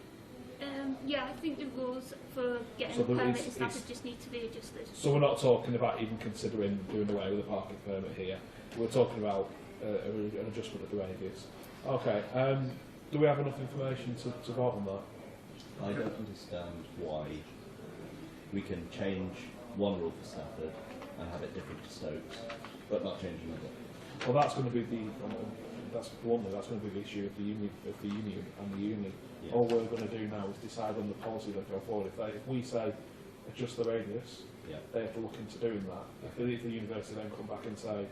Yeah, I think the rules for getting a permit in Stafford just need to be adjusted. So we're not talking about even considering doing away with the parking permit here. We're talking about an adjustment of the radius. Okay. Do we have enough information to vote on that? I don't understand why we can change one rule for Stafford and have it different to Stokes, but not change another. Well, that's going to be that's going to be the issue of the union and the uni. Yeah. All we're going to do now is decide on the policy that go forward. If we say adjust the radius, they have to look into doing that. If the university then come back and say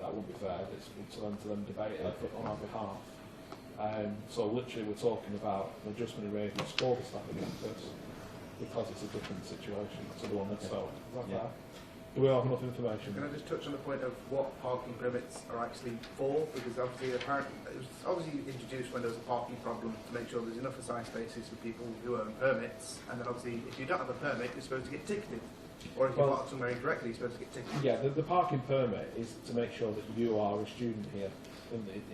that wouldn't be fair, it's up to them to debate it on our behalf. So literally we're talking about an adjustment of radius for the Stafford campus because it's a different situation to the one that's sold. Is that fair? Do we have enough information? Can I just touch on the point of what parking permits are actually for? Because obviously, apparently, it was obviously introduced when there was a parking problem to make sure there's enough assigned spaces for people who own permits. And then obviously, if you don't have a permit, you're supposed to get ticketed. Or if you park somewhere incorrectly, you're supposed to get ticketed. Yeah, the parking permit is to make sure that you are a student here,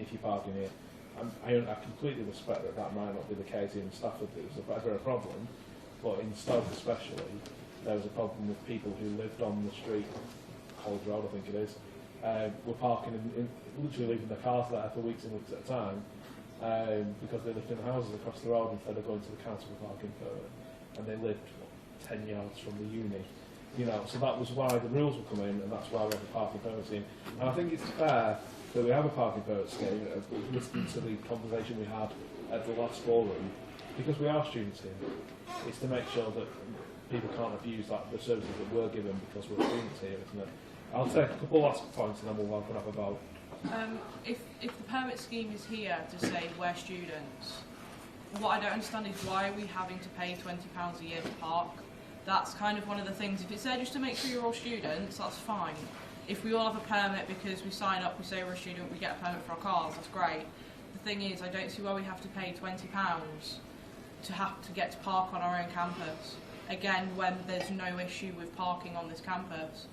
if you're parking here. I completely respect that might not be the case in Stafford. It was a problem, but in Stoke especially, there was a problem with people who lived on the street, College Road I think it is, were parking literally leaving their cars there for weeks and weeks at a time because they lived in houses across the road instead of going to the council for parking permit, and they lived 10 yards from the uni. You know, so that was why the rules were coming, and that's why we have a parking permit scheme. And I think it's fair that we have a parking permit scheme, listening to the conversation we had at the last forum, because we are students here. It's to make sure that people can't abuse the services that we're given because we're students here, isn't it? I'll take a couple last points and then we'll open up a vote. If the permit scheme is here to say we're students, what I don't understand is why are we having to pay £20 a year to park? That's kind of one of the things. If it's there just to make sure you're all students, that's fine. If we all have a permit because we sign up, we say we're a student, we get a permit for our cars, that's great. The thing is, I don't see why we have to pay £20 to have to get to park on our own campus. Again, when there's no issue with parking on this campus.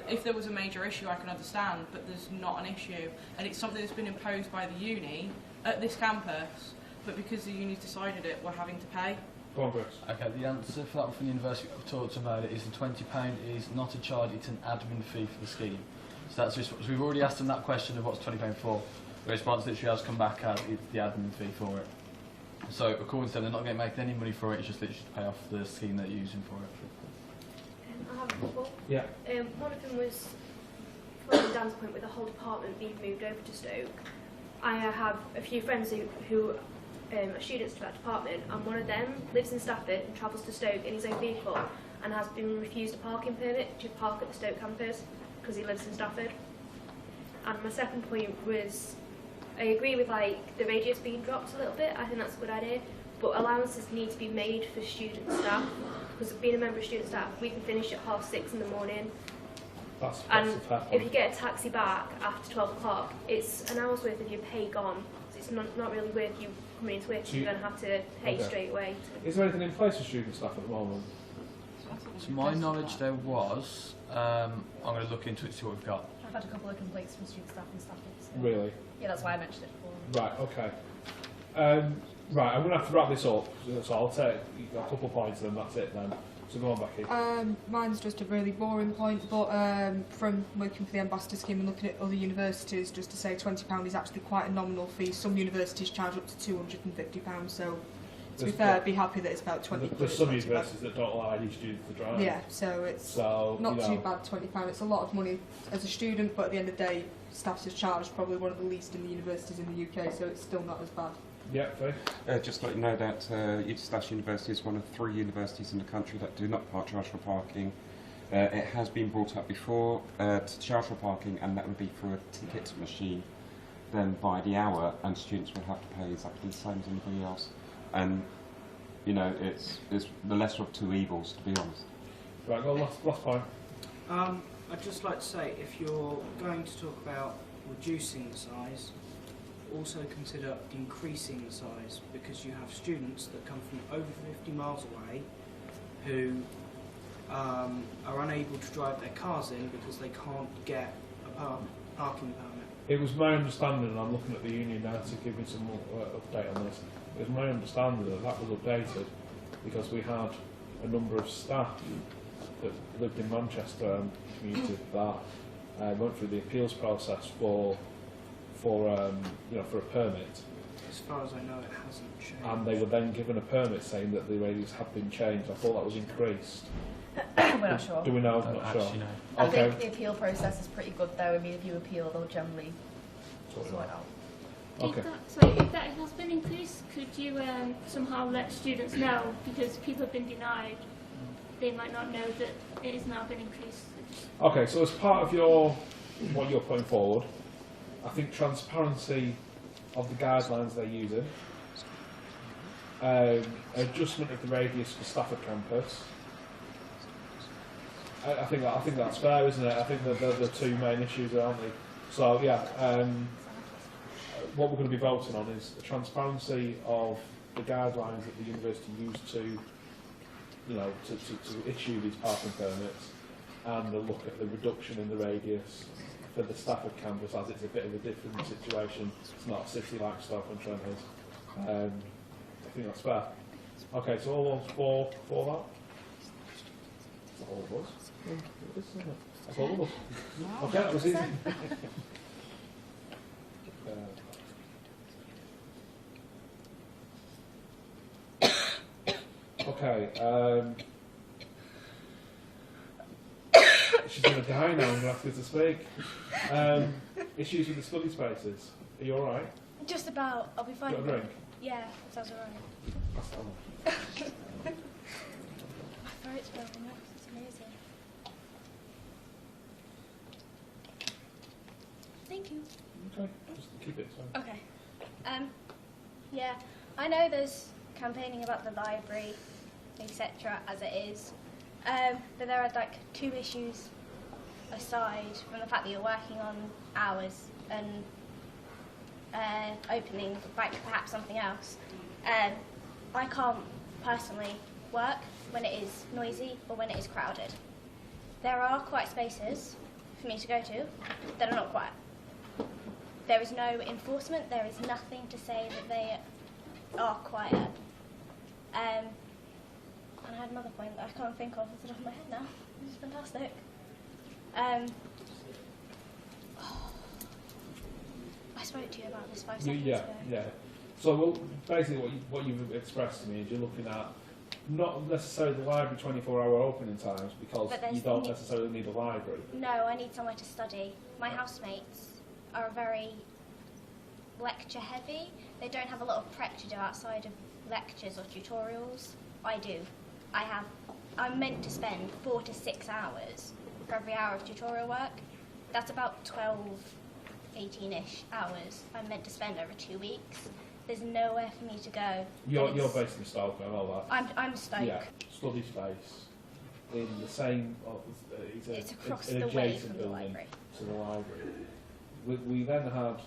If there was a major issue, I can understand, but there's not an issue. And it's something that's been imposed by the uni at this campus, but because the uni's decided it, we're having to pay. Go on, Chris. Okay, the answer for that one from the university we've talked about it is the £20 is not a charge, it's an admin fee for the scheme. So that's just, so we've already asked them that question of what's £20 for. The response literally has come back as it's the admin fee for it. So according to them, they're not going to make any money for it, it's just literally to pay off the scheme they're using for it. I have a couple. Yeah. One of them was, following Dan's point, with the whole department being moved over to Stoke. I have a few friends who are students to that department, and one of them lives in Stafford and travels to Stoke in his own vehicle and has been refused a parking permit to park at the Stoke campus because he lives in Stafford. And my second point was, I agree with the radius being dropped a little bit. I think that's a good idea, but allowances need to be made for student staff because being a member of student staff, we can finish at 6:30 in the morning. That's And a fair point. if you get a taxi back after 12 o'clock, it's an hour's worth of your pay gone. So it's not really worth you coming into work. So you- You're going to have to pay Okay. straight away. Is there anything in place for student staff at the moment? To my knowledge, there was. I'm going to look into it, see what we've got. I've had a couple of complaints from student staff and Stafford. So. Really? Yeah, that's why I mentioned it before. Right, okay. Right, I'm going to have to wrap this up, so I'll take a couple of points and then that's it then. So go on, Becky. Mine's just a really boring point, but from working for the Ambassador Scheme and looking at other universities, just to say £20 is actually quite a nominal fee. Some universities charge up to £250, so to be fair, I'd be happy that it's about 20. There's some universities that don't allow any students to drive. Yeah, so it's not too bad, £20. It's a lot of money as a student, but at the end of the day, staff's charged probably one of the least in the universities in the UK, so it's still not as bad. Yeah, Faye? Just to let you know that Staffordshire University is one of 3 universities in the country that do not charge for parking. It has been brought up before to charge for parking, and that would be through a ticket machine, then by the hour, and students would have to pay exactly the same as anybody else. And you know, it's the lesser of two evils, to be honest. Right, go on, last point. I'd just like to say, if you're going to talk about reducing the size, also consider increasing the size, because you have students that come from over 50 miles away who are unable to drive their cars in because they can't get a parking permit. It was my understanding, and I'm looking at the union now to give me some more update on this, it was my understanding that that was updated because we had a number of staff that lived in Manchester and commuted that went through the appeals process for a permit. As far as I know, it hasn't changed. And they were then given a permit saying that the radius had been changed. I thought that was increased. We're not sure. Do we know? I'm not sure. I Okay. think the appeal process is pretty good though. I mean, if you appeal, they'll generally sort it out. Okay. If that has been increased, could you somehow let students know, because people have been denied, they might not know that it has now been increased. Okay, so as part of what you're putting forward, I think transparency of the guidelines they're using, adjustment of the radius for Stafford campus. I think that's fair, isn't it? I think that they're the two main issues, aren't they? So yeah, what we're going to be voting on is the transparency of the guidelines that the university used to issue these parking permits, and a look at the reduction in the radius for the Stafford campus, as it's a bit of a different situation. It's not a city like Stoke-on-Trent is. I think that's fair. Okay, so all those for that? That's all of us. That's all of us. Okay, that was easy. Okay. She's going to die now. I'm going to ask her to speak. Issues with the study spaces. Are you all right? Just about. I'll be fine. You got a drink? Yeah, sounds alright. That's all. My throat's building up. It's amazing. Thank you. Okay, just keep it. So. Okay. Yeah, I know there's campaigning about the library, etc. as it is, but there are like 2 issues aside from the fact that you're working on hours and opening like perhaps something else. I can't personally work when it is noisy or when it is crowded. There are quiet spaces for me to go to that are not quiet. There is no enforcement, there is nothing to say that they are quiet. And I had another point that I can't think of off the top of my head now, which is fantastic. I spoke to you about this 5 seconds ago. Yeah. So basically what you've expressed to me is you're looking at not necessarily the library 24-hour opening times, because you don't necessarily need a library. No, I need somewhere to study. My housemates are very lecture heavy. They don't have a lot of prep to do outside of lectures or tutorials. I do. I'm meant to spend 4 to 6 hours for every hour of tutorial work. That's about 12, 18-ish hours I'm meant to spend over 2 weeks. there's nowhere for me to go. You're based in Stoke, I know that. I'm Stoke. Yeah, study space in the same. It's across an the way adjacent from the building library. to the library. We then had,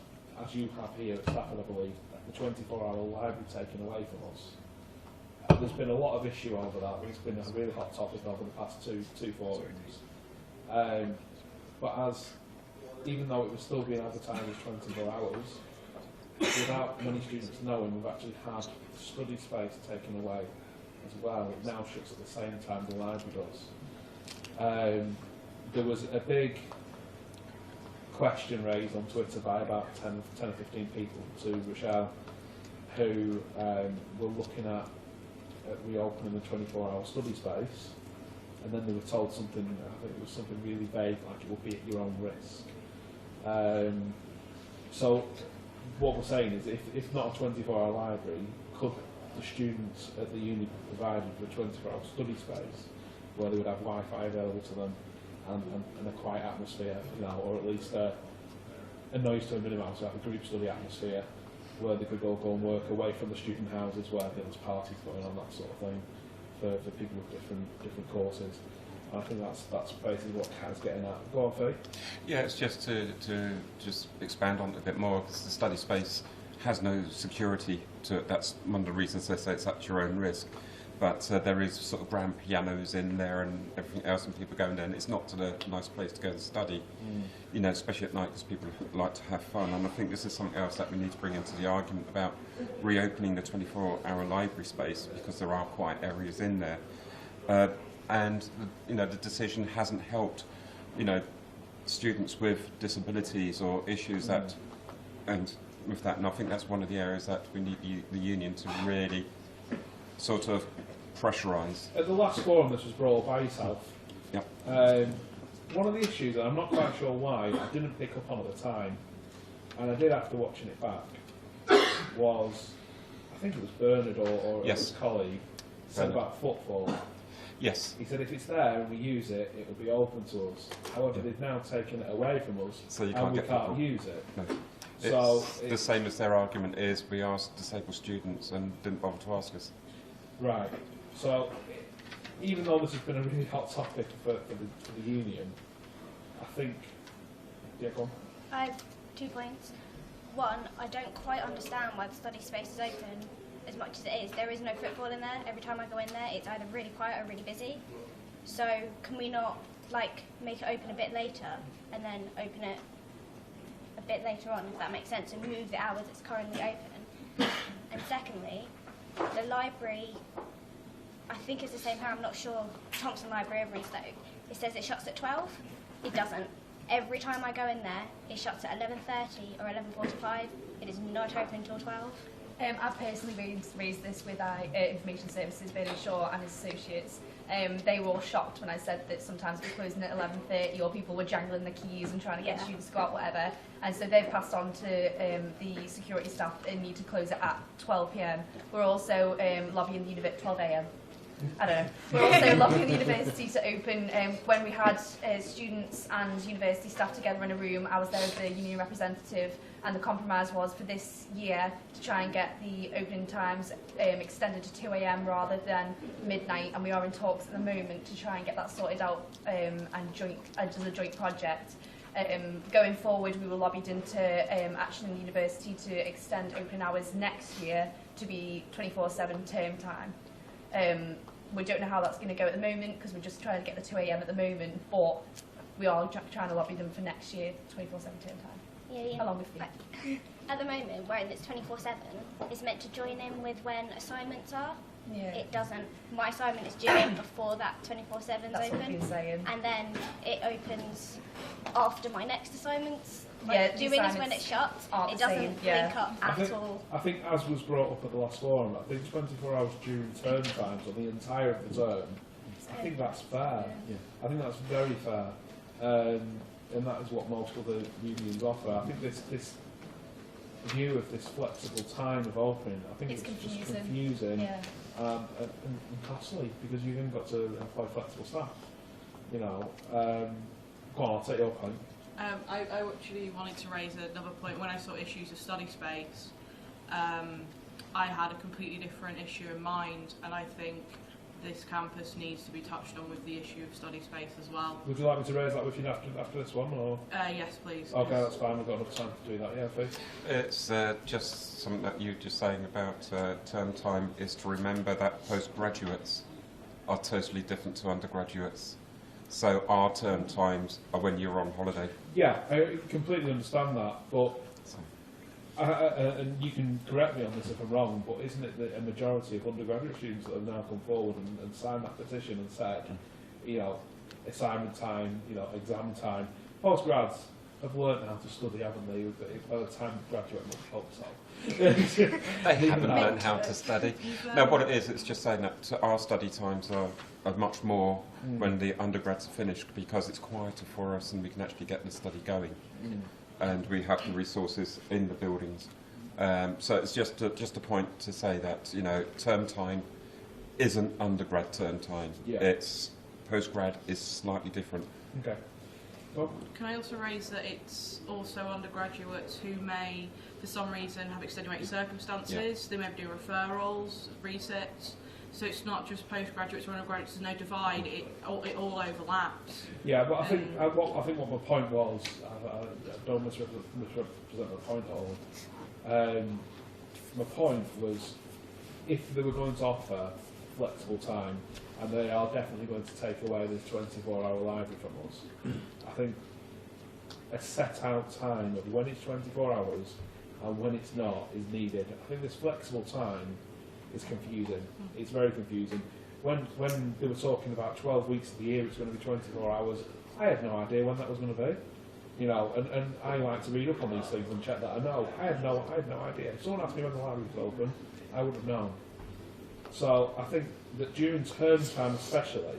as you have here at Stafford, I believe, the 24-hour library taken away from us. There's been a lot of issue over that. It's been a really hot topic over the past two forums. But even though it was still being advertised as 24 hours, without many students knowing, we've actually had study space taken away as well. It now shuts at the same time the library does. There was a big question raised on Twitter by about 10 or 15 people to Rochelle, who were looking at reopening the 24-hour study space, and then they were told something, I think it was something really vague, like it would be at your own risk. So what we're saying is, if not a 24-hour library, could the students at the uni be provided with a 24-hour study space where they would have Wi-Fi available to them and a quiet atmosphere, or at least a noise to a minimum, so have a group study atmosphere where they could go and work away from the student houses where there's parties going on, that sort of thing, for people with different courses. And I think that's basically what Kat's getting at. Go on, Faye. Yeah, it's just to just expand on it a bit more, because the study space has no security to it. That's one of the reasons they say it's at your own risk. But there is sort of grand pianos in there and everything else, and people go in there, and it's not a nice place to go and study, especially at night, because people like to have fun. And I think this is something else that we need to bring into the argument about reopening the 24-hour library space, because there are quiet areas in there. And the decision hasn't helped, students with disabilities or issues that, and with that, and I think that's one of the areas that we need the union to really sort of pressurise. At the last forum, this was brought up by yourself. Yep. One of the issues, and I'm not quite sure why, I didn't pick up on at the time, and I did after watching it back, was, I think it was Bernard or Yes. his colleague, said Bernard. about footfall. Yes. He said if it's there and we use it, it will be open to us. However, they've now taken it away from us, So you and can't we get can't football. use it. No. So It's the same as their argument is, we asked disabled students and didn't bother to ask us. Right. So, even though this has been a really hot topic for the union, I think. Yeah, go on. I have 2 points. One, I don't quite understand why the study space is open as much as it is. There is no football in there. Every time I go in there, it's either really quiet or really busy. So, can we not make it open a bit later and then open it a bit later on, if that makes sense, and move the hours it's currently open? And secondly, the library, I think it's the same here, I'm not sure, Thompson Library over in Stoke, it says it shuts at 12. It doesn't. Every time I go in there, it shuts at 11:30 or 11:45. It is not open until 12. I've personally raised this with Information Services, Bernard Shaw and his associates. They were all shocked when I said that sometimes it was closing at 11:30 or people were jangling the keys and trying to get students to go out, whatever. And so they've passed on to the security staff and need to close it at 12 p.m. We're also lobbying the university 12 a.m. I don't know. We're also lobbying the university to open. When we had students and university staff together in a room, I was there as the union representative, and the compromise was for this year to try and get the opening times extended to 2 a.m. rather than midnight, and we are in talks at the moment to try and get that sorted out and as a joint project. Going forward, we were lobbied into action in the university to extend opening hours next year to be 24/7 term time. We don't know how that's going to go at the moment because we're just trying to get the 2 a.m. at the moment, but we are trying to lobby them for next year, 24/7 term time. Yeah. Along with you. At the moment, where it's 24/7, it's meant to join in with when assignments are. Yeah. It doesn't. My assignment is due in before that 24/7 is That's what open. we've been saying. And then it opens after my next assignments. Yeah, Like, the due in is when assignments it shuts. aren't It the doesn't same, yeah. link up at all. I think, as was brought up at the last forum, I think 24 hours during term times or the entire of the term, I think that's fair. Yeah. I think that's very fair. And that is what most of the unions offer. I think this view of this flexible time of opening, I think it's just confusing and costly, because you've even got to employ flexible staff. Go on, I'll take your point. I actually wanted to raise another point. When I saw issues of study space, I had a completely different issue in mind, and I think this campus needs to be touched on with the issue of study space as well. Would you like me to raise that with you after this one, or? Yes, please. Okay, that's fine. We've got enough time to do that. Yeah, please. It's just something that you were just saying about term time is to remember that postgraduates are totally different to undergraduates. So our term times are when you're on holiday. Yeah, I completely understand that, but and you can correct me on this if I'm wrong, but isn't it that a majority of undergraduate students that have now come forward and signed that petition and said, you know, assignment time, you know, exam time, postgrads have learned how to study, haven't they? By the time they graduate, much hope so. They haven't learned how to study. No, what it is, it's just saying that our study times are much more when the undergrads are finished, because it's quieter for us and we can actually get the study going. And we have the resources in the buildings. So it's just a point to say that, you know, term time isn't undergrad term time. Yeah. It's postgrad is slightly different. Okay. Oh. Can I also raise that it's also undergraduates who may, for some reason, have extenuating circumstances. They may do referrals, resets. So it's not just postgraduates or undergraduates. There's no divide. It all overlaps. Yeah, but I think what my point was, I don't misrepresent the point at all. My point was, if they were going to offer flexible time, and they are definitely going to take away this 24-hour library from us, I think a set-out time of when it's 24 hours and when it's not is needed. I think this flexible time is confusing. It's very confusing. When they were talking about 12 weeks of the year, it's going to be 24 hours, I had no idea when that was going to be. You know, and I like to read up on these things and check that. I had no idea. If someone asked me when the library was open, I would have known. So I think that during term time especially,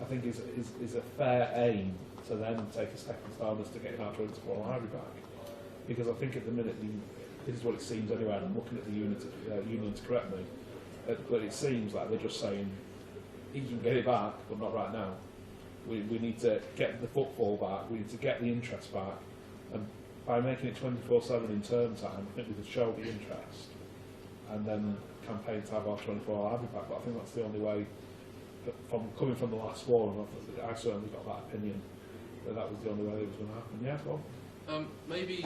I think is a fair aim to then take a second stardust to get our 24 library back. Because I think at the minute, this is what it seems anyway, and I'm looking at the union to correct me, but it seems like they're just saying, you can get it back, but not right now. We need to get the footfall back, we need to get the interest back, and by making it 24/7 in term time, I think we could show the interest, and then campaign to have our 24-hour library back. But I think that's the only way, coming from the last war, and I certainly got that opinion, that was the only way it was going to happen. Yeah, go on. Maybe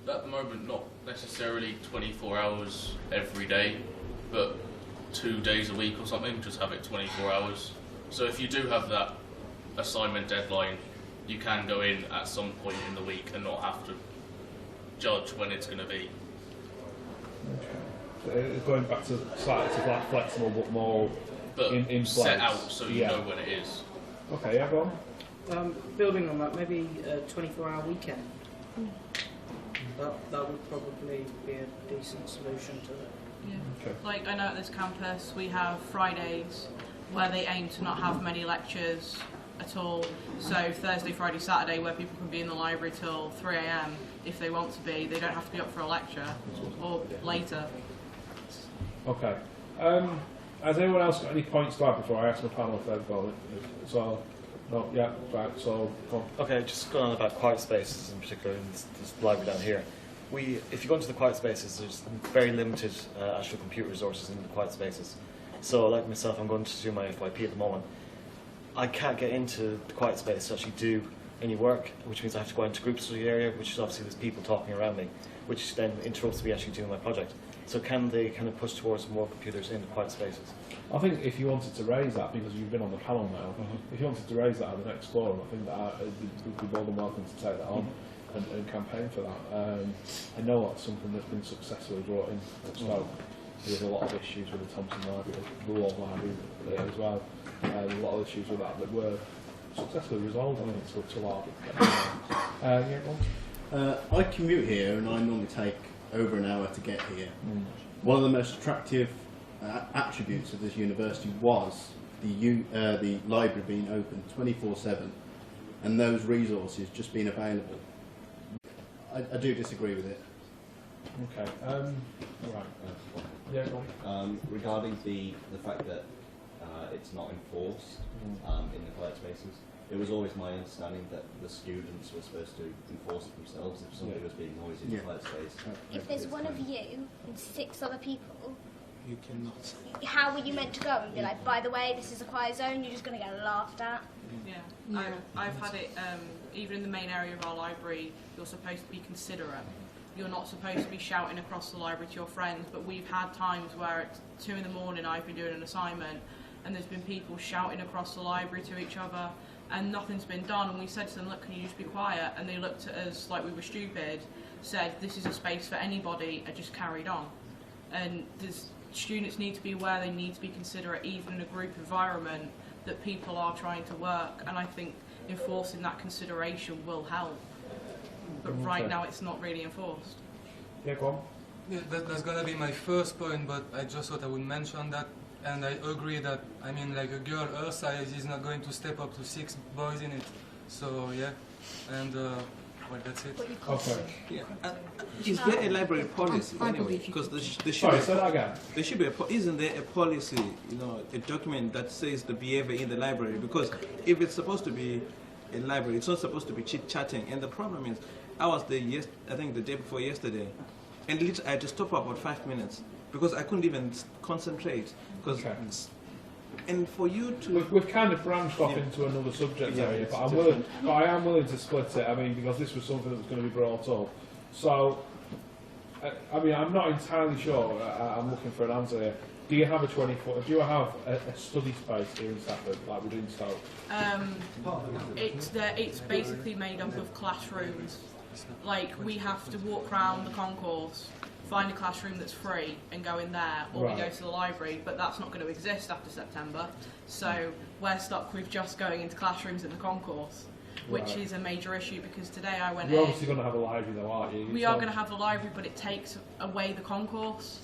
at the moment not necessarily 24 hours every day, but 2 days a week or something, just have it 24 hours. So if you do have that assignment deadline, you can go in at some point in the week and not have to judge when it's going to be. Okay. Going back to slightly flexible but more in place. Set out so you know when it is. Okay, yeah, go on. Building on that, maybe a 24-hour weekend. That would probably be a decent solution to it. Yeah. Okay. Like I know at this campus we have Fridays where they aim to not have many lectures at all. So Thursday, Friday, Saturday, where people can be in the library till 3 AM if they want to be. They don't have to be up for a lecture or later. Okay. Has anyone else got any points to add before I ask my panel if they've got it? So, no, yeah, right, so, go on. Okay, just going on about quiet spaces in particular in this library down here. If you go into the quiet spaces, there's very limited actual computer resources in the quiet spaces. So, like myself, I'm going to do my FYP at the moment. I can't get into the quiet space to actually do any work, which means I have to go into group study area, which is obviously there's people talking around me, which then interrupts me actually doing my project. So can they kind of push towards more computers in the quiet spaces? I think if you wanted to raise that, because you've been on the panel now, if you wanted to raise that at the next forum, I think that we'd be more than welcome to take that on and campaign for that. I know that's something that's been successfully brought in at Stoke. There's a lot of issues with the Thompson Library, the Law Library as well. There's a lot of issues with that were successfully resolved, I think, to our yeah, go on. I commute here and I normally take over an hour to get here. One of the most attractive attributes of this university was the library being open 24/7 and those resources just being available. I do disagree with it. Okay. Right. Yeah, go on. Regarding the fact that it's not enforced in the quiet spaces, It was always my understanding that the students were supposed to enforce it themselves if somebody was being noisy in the quiet space. If there's one of you and 6 other people, You cannot. how were you meant to go and be like, by the way, this is a quiet zone, you're just going to get laughed at? Yeah, I've had it, even in the main area of our library, you're supposed to be considerate. You're not supposed to be shouting across the library to your friends, but we've had times where at 2 in the morning I've been doing an assignment and there's been people shouting across the library to each other and nothing's been done, and we said to them, look, can you just be quiet? And they looked at us like we were stupid, said this is a space for anybody, and just carried on. And students need to be aware they need to be considerate, even in a group environment, that people are trying to work, and I think enforcing that consideration will help. But right now it's not really enforced. Yeah, go on. Yeah, that's gonna be my first point, but I just thought I would mention that, and I agree that, I mean, like a girl her size is not going to step up to 6 boys in it. So yeah, and well, that's it. Okay. Yeah. Is there a library policy anyway? Because there should Sorry, say that again. There should be isn't there a policy, a document that says the behavior in the library? Because if it's supposed to be a library, it's not supposed to be chit-chatting. And the problem is, I was there I think the day before yesterday, and literally I had to stop for about 5 minutes because I couldn't even concentrate. And for you to... We've kind of branched off into another subject area, but I am willing to split it, I mean, because this was something that was going to be brought up. So, I mean, I'm not entirely sure, I'm looking for an answer here. Do you have a 20-foot, do you have a study space here in Stafford, like we do in Stoke? It's basically made up of classrooms. Like, we have to walk around the concourse, find a classroom that's free and go in there, or we go to the library, but that's not going to exist after September. So we're stuck with just going into classrooms in the concourse, which is a major issue, because today I went in... You're obviously going to have a library though, aren't you? We are going to have the library, but it takes away the concourse.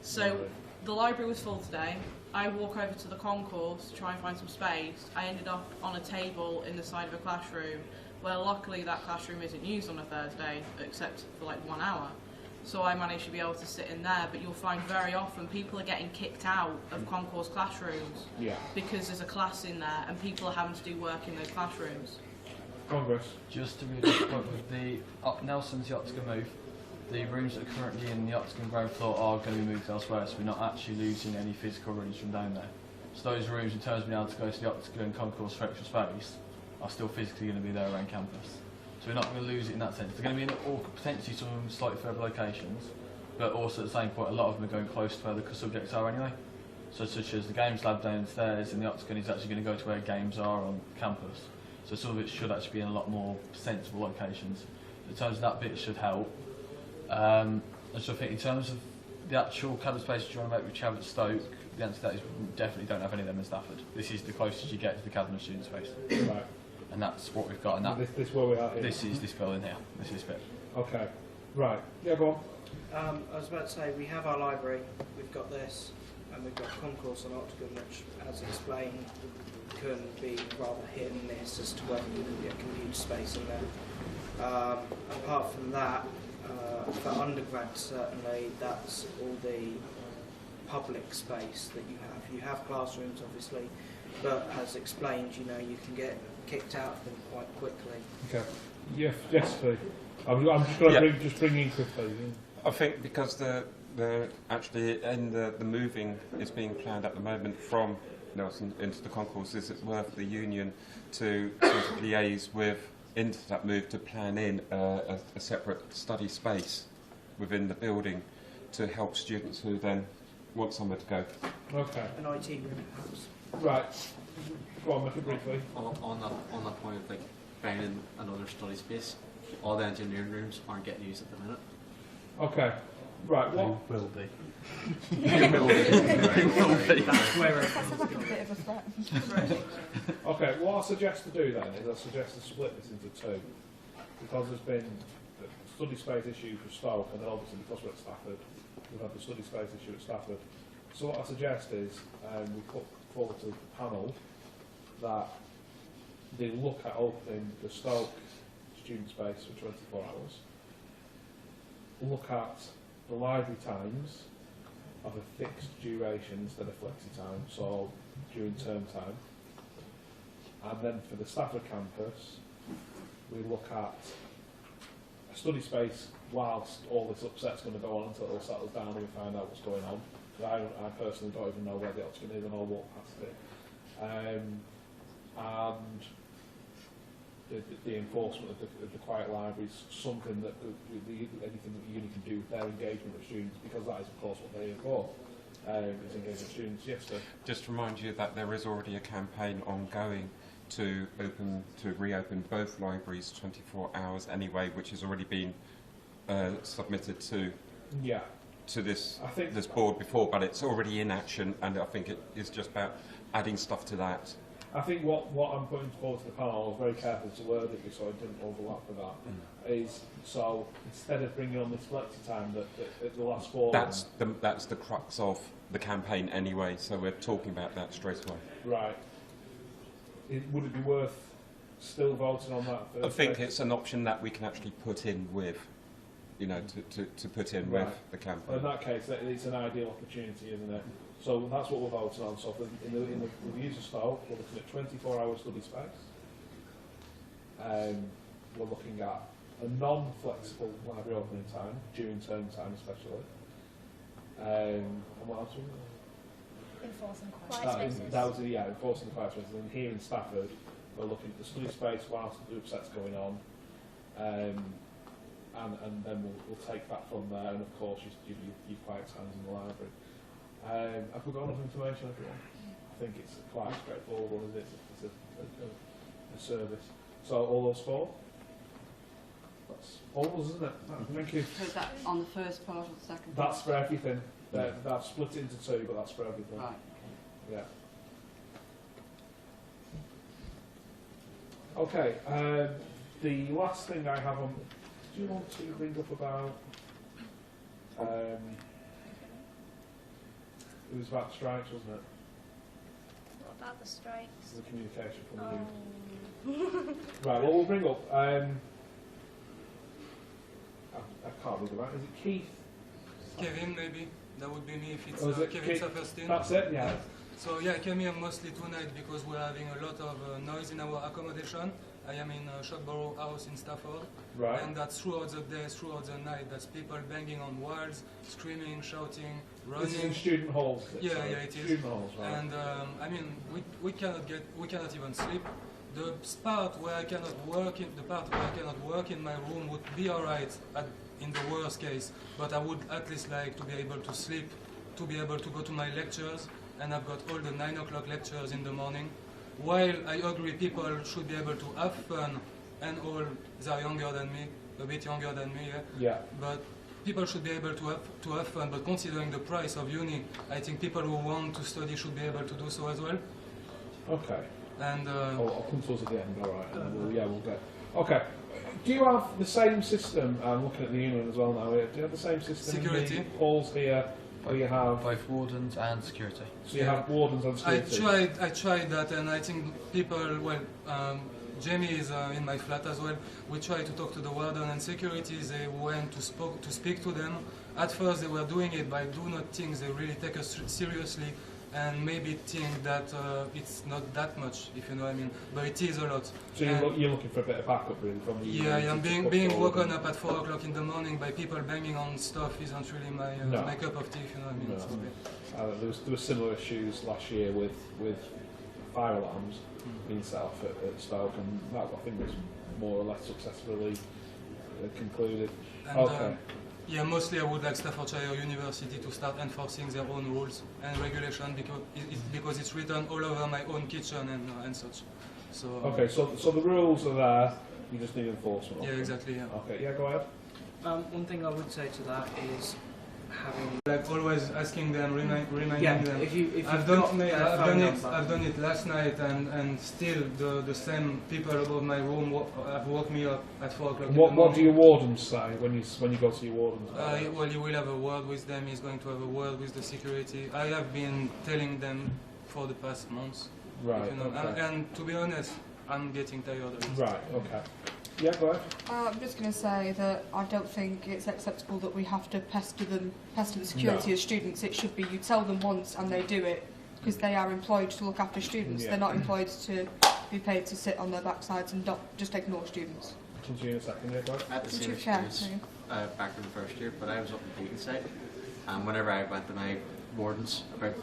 So the library was full today. I walk over to the concourse to try and find some space. I ended up on a table in the side of a classroom, where luckily that classroom isn't used on a Thursday, except for like 1 hour. So I managed to be able to sit in there, but you'll find very often people are getting kicked out of concourse classrooms because there's a class in there and people are having to do work in those classrooms. Congress. Just to really point with the Nelson's yachts can move. The rooms that are currently in the Octagon ground floor are going to be moved elsewhere, so we're not actually losing any physical rooms from down there. So those rooms, in terms of being able to go to the Octagon concourse for extra space, are still physically going to be there around campus. So we're not going to lose it in that sense. They're going to be in potentially some slightly further locations, but also at the same point, a lot of them are going close to where the subjects are anyway. So such as the games lab downstairs, and the Octagon is actually going to go to where games are on campus. So some of it should actually be in a lot more sensible locations. In terms of that bit, it should help. And so I think in terms of the actual cabinet spaces you want to make which you have at Stoke, the answer to that is we definitely don't have any of them in Stafford. This is the closest you get to the cabinet student space. Right. And that's what we've got. And that, this where we are here? This is this building here. This is bit. Okay. Right. Yeah, go on. I was about to say, we have our library, we've got this, and we've got concourse on Octagon, which, as explained, can be rather hit and miss as to whether you can get computer space in there. Apart from that, for undergrad, certainly, that's all the public space that you have. You have classrooms, obviously, but as explained, you can get kicked out of them quite quickly. Okay. Yes, please. I'm just going to bring in quickly. I think because the actually in the moving is being planned at the moment from Nelson into the concourse, is it worth the union to sort of liaise with into that move to plan in a separate study space within the building to help students who then want somewhere to go? Okay. An IT room, perhaps. Right. Go on, make it briefly. On that point of like finding another study space, all the engineering rooms aren't getting used at the minute. Okay. Right. What will be? Okay. What I suggest to do then is I suggest to split this into two, because there's been the study space issue for Stoke, and then obviously because we're at Stafford, we've had the study space issue at Stafford. So what I suggest is we put forward to the panel that they look at opening the Stoke student space for 24 hours, look at the library times of a fixed duration instead of flexi time, so during term time, And then for the Stafford campus, we look at a study space whilst all this upset's going to go on until it all settles down and we find out what's going on. I personally don't even know where the option is and I'll walk past it. And the enforcement of the quiet library is something that anything that the uni can do with their engagement with students, because that is of course what they're here for. Is engaging students. Yes, sir. Just to remind you that there is already a campaign ongoing to reopen both libraries 24 hours anyway, which has already been submitted to this board before, but it's already in action, and I think it is just about adding stuff to that. I think what I'm putting forward to the panel, I was very careful to word it so it didn't overlap with that, is so instead of bringing on this flexi time that the last four... That's the crux of the campaign anyway, so we're talking about that straight away. Right. Would it be worth still voting on that? I think it's an option that we can actually put in with, you know, to put in with the campaign. Well, in that case, it's an ideal opportunity, isn't it? So that's what we're voting on. So in the reviews of Stoke, we're looking at 24-hour study space. We're looking at a non-flexible library opening time, during term time especially. And what else was it? Enforcing quiet spaces. That was enforcing the quiet spaces. And here in Stafford, we're looking at the study space whilst the upset's going on. And then we'll take that from there, and of course your quiet times in the library. Have we got enough information, everyone? I think it's quite straightforward one, isn't it? It's a service. So all those four? That's all of us, isn't it? Thank you. So is that on the first part or the second part? That's for everything. That's split into two, but that's for everything. Right. Yeah. Okay. The last thing I have on... Do you want to bring up about... it was about strikes, wasn't it? What about the strikes? The communication from the youth. Right, well, we'll bring up... I can't read about it. Is it Keith? Kevin, maybe. That would be me if it's Kevin Staffordshire. That's it, yeah. So yeah, I came here mostly tonight because we're having a lot of noise in our accommodation. I am in Shockborough House in Stafford, and that's throughout the day, throughout the night. That's people banging on walls, screaming, shouting, running. This is in student halls. Yeah, it is. Student halls, right. And I mean, we cannot even sleep. The part where I cannot work in my room would be alright in the worst case, but I would at least like to be able to sleep, to be able to go to my lectures, and I've got all the 9 o'clock lectures in the morning. While I agree people should be able to have fun, and all they're younger than me, a bit younger than me, but people should be able to have fun, but considering the price of uni, I think people who want to study should be able to do so as well. Okay. And I'll come towards at the end, alright. We'll get... Okay. Do you have the same system, I'm looking at the union as well now, do you have the same system security in the halls here, where you have... Both wardens and security. So you have wardens and security? I tried that, and I think people, Jamie is in my flat as well. We tried to talk to the warden and security, they went to speak to them. At first they were doing it, but I do not think they really take us seriously, and maybe think that it's not that much, if you know what I mean, but it is a lot. So you're looking for a bit of backup really from the... Yeah, I'm being woken up at 4 o'clock in the morning by people banging on stuff isn't really my cup of tea, if you know what I mean. No. There were similar issues last year with fire alarms being set off at Stoke, and that I think was more or less successfully concluded. And, okay. Yeah, mostly I would like Staffordshire University to start enforcing their own rules and regulation because it's written all over my own kitchen and such. So okay, so the rules are there. You just need enforcement. Yeah, exactly. Yeah. Okay, yeah, go ahead. One thing I would say to that is having always asking them, reminding them. If I've done it last night, and still the same people above my room have woke me up at 4 o'clock. What do your wardens say when you go to your wardens? Well, you will have a word with them. He's going to have a word with the security. I have been telling them for the past months. Right. You know, okay. and to be honest, I'm getting tired of it. Right. Okay. Yeah, go ahead. I'm just going to say that I don't think it's acceptable that we have to pester the security as students. It should be you tell them once and they do it, because they are employed to look after students. Yeah. They're not employed to be paid to sit on their backsides and not just ignore students. Continue in a second, yeah, go on. I had the same Teacher chair, experience back in the first year, but I was up in Deacon side, and whenever I went to my wardens about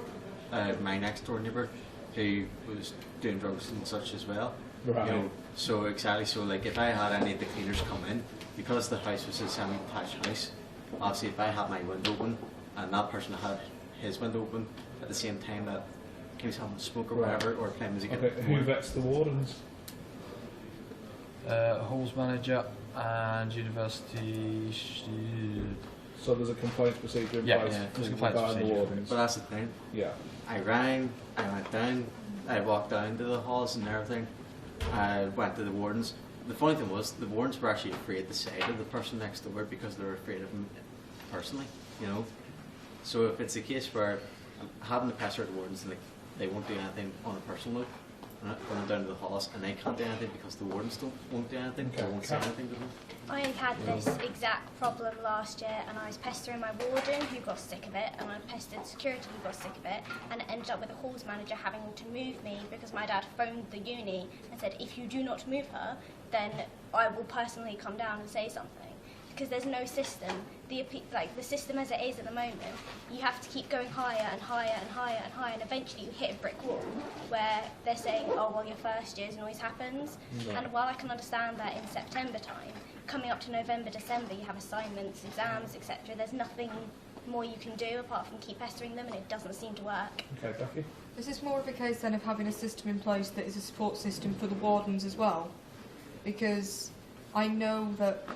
my next door neighbour who was doing drugs and such as well, Right. you know, so exactly, so like if I had any of the cleaners come in, because the house was a semi-detached house, obviously if I had my window open and that person had his window open at the same time that he was having a smoke or whatever, or playing music. Okay, who vets the wardens? Halls manager and university. So there's a complaints procedure in place there's a complaints regarding the procedure. wardens. But that's the thing. Yeah. I rang, I went down, I walked down to the halls and everything. I went to the wardens. The funny thing was, the wardens were actually afraid to say to the person next door because they were afraid of him personally, you know. So if it's a case where I'm having to pester the wardens and they won't do anything on a personal note, going down to the halls and they can't do anything because the wardens won't do anything, or won't say anything to them. I had this exact problem last year, and I was pestering my warden who got sick of it, and I pestered security who got sick of it, and it ended up with the halls manager having to move me because my dad phoned the uni and said, if you do not move her, then I will personally come down and say something. Because there's no system. The system as it is at the moment, you have to keep going higher and higher and higher and higher, and eventually you hit a brick wall where they're saying, oh, well, your first year's noise happens. Yeah. And while I can understand that in September time, coming up to November, December, you have assignments, exams, etc. There's nothing more you can do apart from keep pestering them, and it doesn't seem to work. Okay, Becky? Is this more of a case then of having a system in place that is a support system for the wardens as well? Because I know that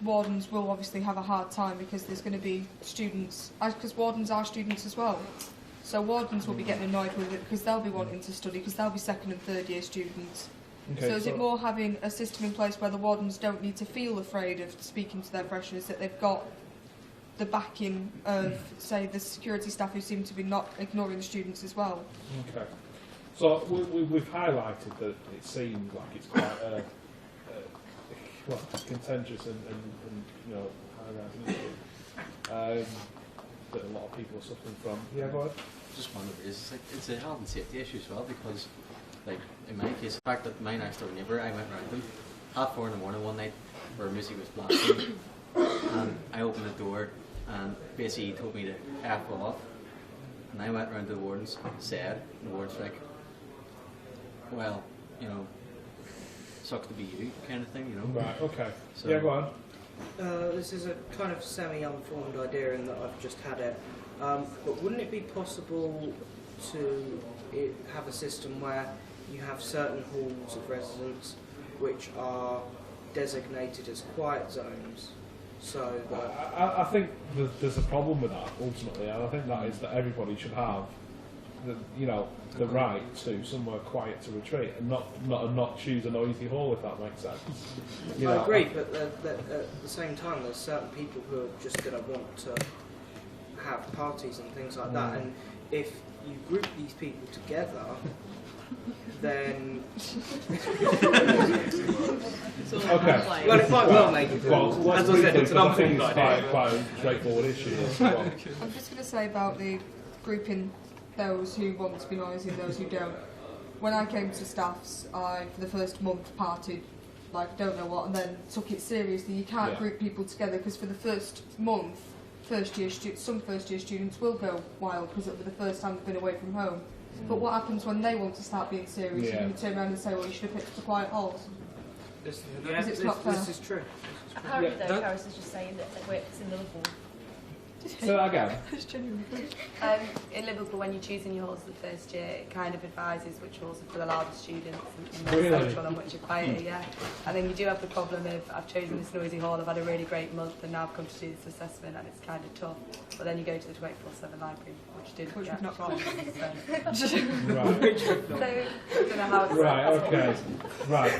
wardens will obviously have a hard time because there's going to be students, because wardens are students as well. So wardens will be getting annoyed with it because they'll be wanting to study, because they'll be second and third year students. Okay, so is it more having a system in place where the wardens don't need to feel afraid of speaking to their freshers, that they've got the backing of, say, the security staff who seem to be not ignoring the students as well? Okay. So we've highlighted that it seems like it's quite contentious and you know, high-rising issue that a lot of people are suffering from. Yeah, go ahead. Just one of it is it's a health and safety issue as well, because like in my case, the fact that my next door neighbour, I went round them 4:30 in the morning one night where music was blasting, and I opened the door and basically he told me to F off, and I went round to the wardens, said, and the warden's like, well, you know, sucks to be you, kind of thing, you know. Right, okay. So, yeah, go on. This is a kind of semi-unformed idea in that I've just had it. But wouldn't it be possible to have a system where you have certain halls of residence which are designated as quiet zones, so that... I think there's a problem with that, ultimately, and I think that is that everybody should have the right to somewhere quiet to retreat, and not choose a noisy hall, if that makes sense. I agree, but at the same time, there's certain people who are just going to want to have parties and things like that, and if you group these people together, then... Okay. Well, it might well make it. Well, as I said, it's an I think unformed it's idea. quite a straightforward issue. Well, I'm just going to say about the grouping those who want to be noisy and those who don't. When I came to staffs, I, for the first month, partied like don't know what, and then took it seriously. You can't group people together, because for the first month, some first year students will go wild because it'll be the first time they've been away from home. But what happens when they want to start being serious? Yeah. You turn around and say, well, you should have picked the quiet halls. This it's not fair. This is true. Apparently, though, Paris is just saying that it works in Liverpool. Say that again. In Liverpool, when you're choosing your halls the first year, it kind of advises which halls are for the louder students and more Really? central and which are quieter, yeah. And then you do have the problem of, I've chosen this noisy hall, I've had a really great month, and now I've come to do this assessment, and it's kind of tough. But then you go to the 24/7 library, which didn't get not from. Right. So, I don't know how it's... Right, okay. Right.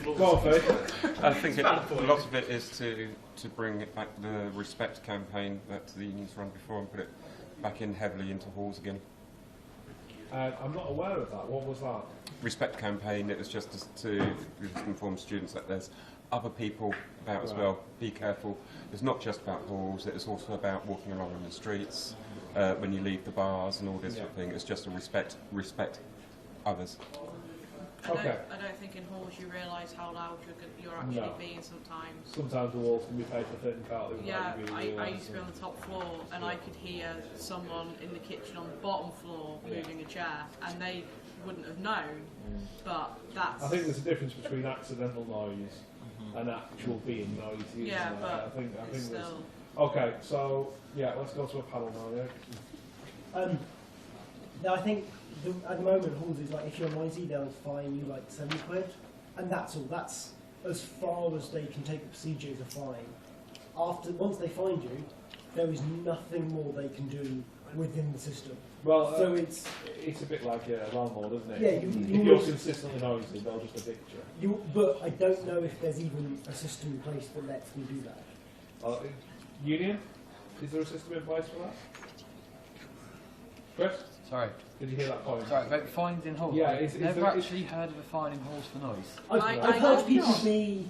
Go on, Faith. I think a lot of it is to bring it back, the respect campaign that the unions run before, and put it back in heavily into halls again. I'm not aware of that. What was that? Respect campaign, it was just to inform students that there's other people about as well. Be careful. It's not just about halls, it's also about walking along in the streets, when you leave the bars and all this sort of thing. It's just a respect others. I don't think in halls you realise how loud you're actually being sometimes. Sometimes the walls can be paper thin, can't they? Yeah, I used to be on the top floor and I could hear someone in the kitchen on the bottom floor moving a chair, and they wouldn't have known, but that's... I think there's a difference between accidental noise and actual being noisy. Yeah, but I think still... there's... Okay, so, yeah, let's go to a panel now, yeah? No, I think at the moment halls is like if you're noisy they'll fine you like £70, and that's all. That's as far as they can take the procedure as a fine. Once they find you, there is nothing more they can do within the system. Well, so it's a bit like a landlord, isn't it? Yeah, if you're consistently noisy, they'll just evict you. But I don't know if there's even a system in place that lets them do that. Union? Is there a system in place for that? Chris? Sorry. Did you hear that point? Sorry, about fines in halls. Yeah, I've never actually heard of a fine in halls for noise. I've heard people be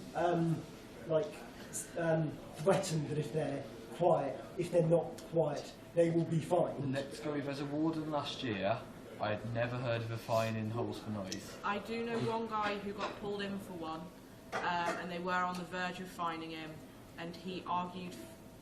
threatened that if they're quiet, if they're not quiet, they will be fined. Let's go with as a warden last year. I had never heard of a fine in halls for noise. I do know one guy who got pulled in for one, and they were on the verge of fining him, and he argued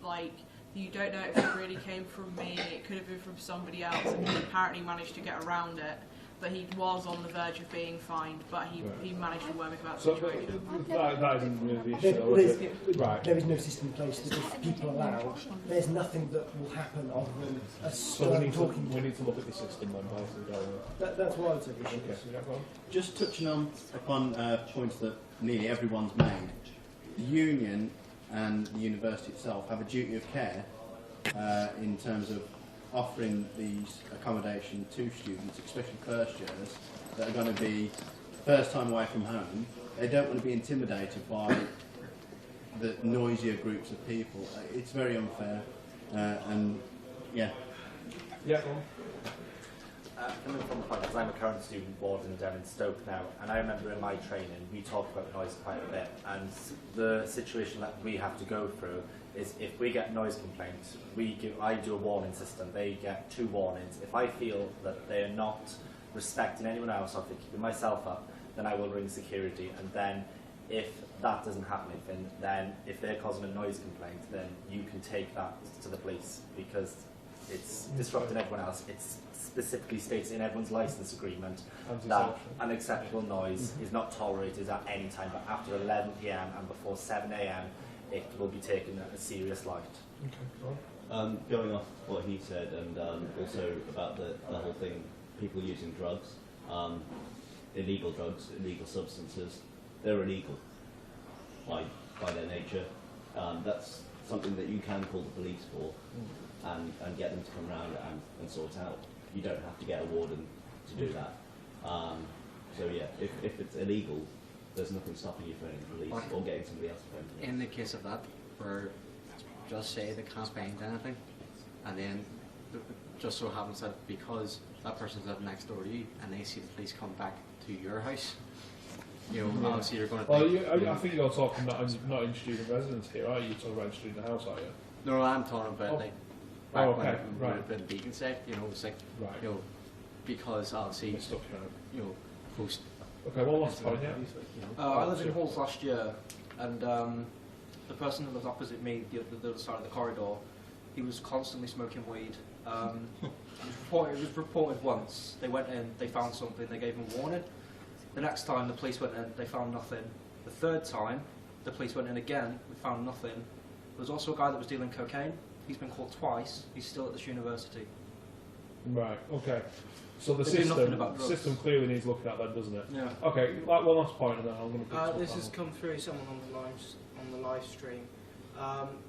like, you don't know if it really came from me, it could have been from somebody else, and he apparently managed to get around it. But he was on the verge of being fined, but he managed to work about the situation. That isn't really the issue, though, is it? Right. There is no system in place that if people are loud, there's nothing that will happen other than a So we need talking. to look at the system then, basically, don't we? That's what I would say the issue is. Just touching upon points that nearly everyone's made, the union and the university itself have a duty of care in terms of offering these accommodation to students, especially first years, that are going to be first time away from home. They don't want to be intimidated by the noisier groups of people. It's very unfair, and yeah. Yeah. Coming from the point, because I'm a current student warden down in Stoke now, and I remember in my training we talked about noise quite a bit, and the situation that we have to go through is if we get noise complaints, I do a warning system, they get 2 warnings. If I feel that they are not respecting anyone else or if they're keeping myself up, then I will ring security, and then if that doesn't happen, then if they're causing a noise complaint, then you can take that to the police because it's disrupting everyone else. It's specifically states in everyone's licence agreement that unacceptable noise is not tolerated at any time, but after 11 PM and before 7 AM it will be taken in a serious light. Okay. Going off what he said, and also about the whole thing, people using drugs, illegal substances, they're illegal by their nature. That's something that you can call the police for and get them to come around and sort out. You don't have to get a warden to do that. So yeah, if it's illegal, there's nothing stopping you phoning the police or getting somebody else to phone the police. In the case of that, where just say they can't find anything, and then just so happens that because that person's living next door to you and they see the police come back to your house, you know, obviously you're going to think... I think you're talking not in student residence here, are you? You're talking about in student house, are you? No, I'm talking about like back when it would have been Beacon safe, you know, it's like, you know, because obviously, you know, post... Okay, well, last point, yeah. I lived in halls last year, and the person who lived opposite me, the other side of the corridor, he was constantly smoking weed. It was reported once. They went in, they found something, they gave him a warning. The next time the police went in, they found nothing. The third time, the police went in again, we found nothing. There was also a guy that was dealing cocaine. He's been caught twice. He's still at this university. Right, okay. So the They do nothing about drugs. system clearly needs looking at then, doesn't it? Yeah. Okay, like one last point and then I'm going to... This has come through someone on the live stream.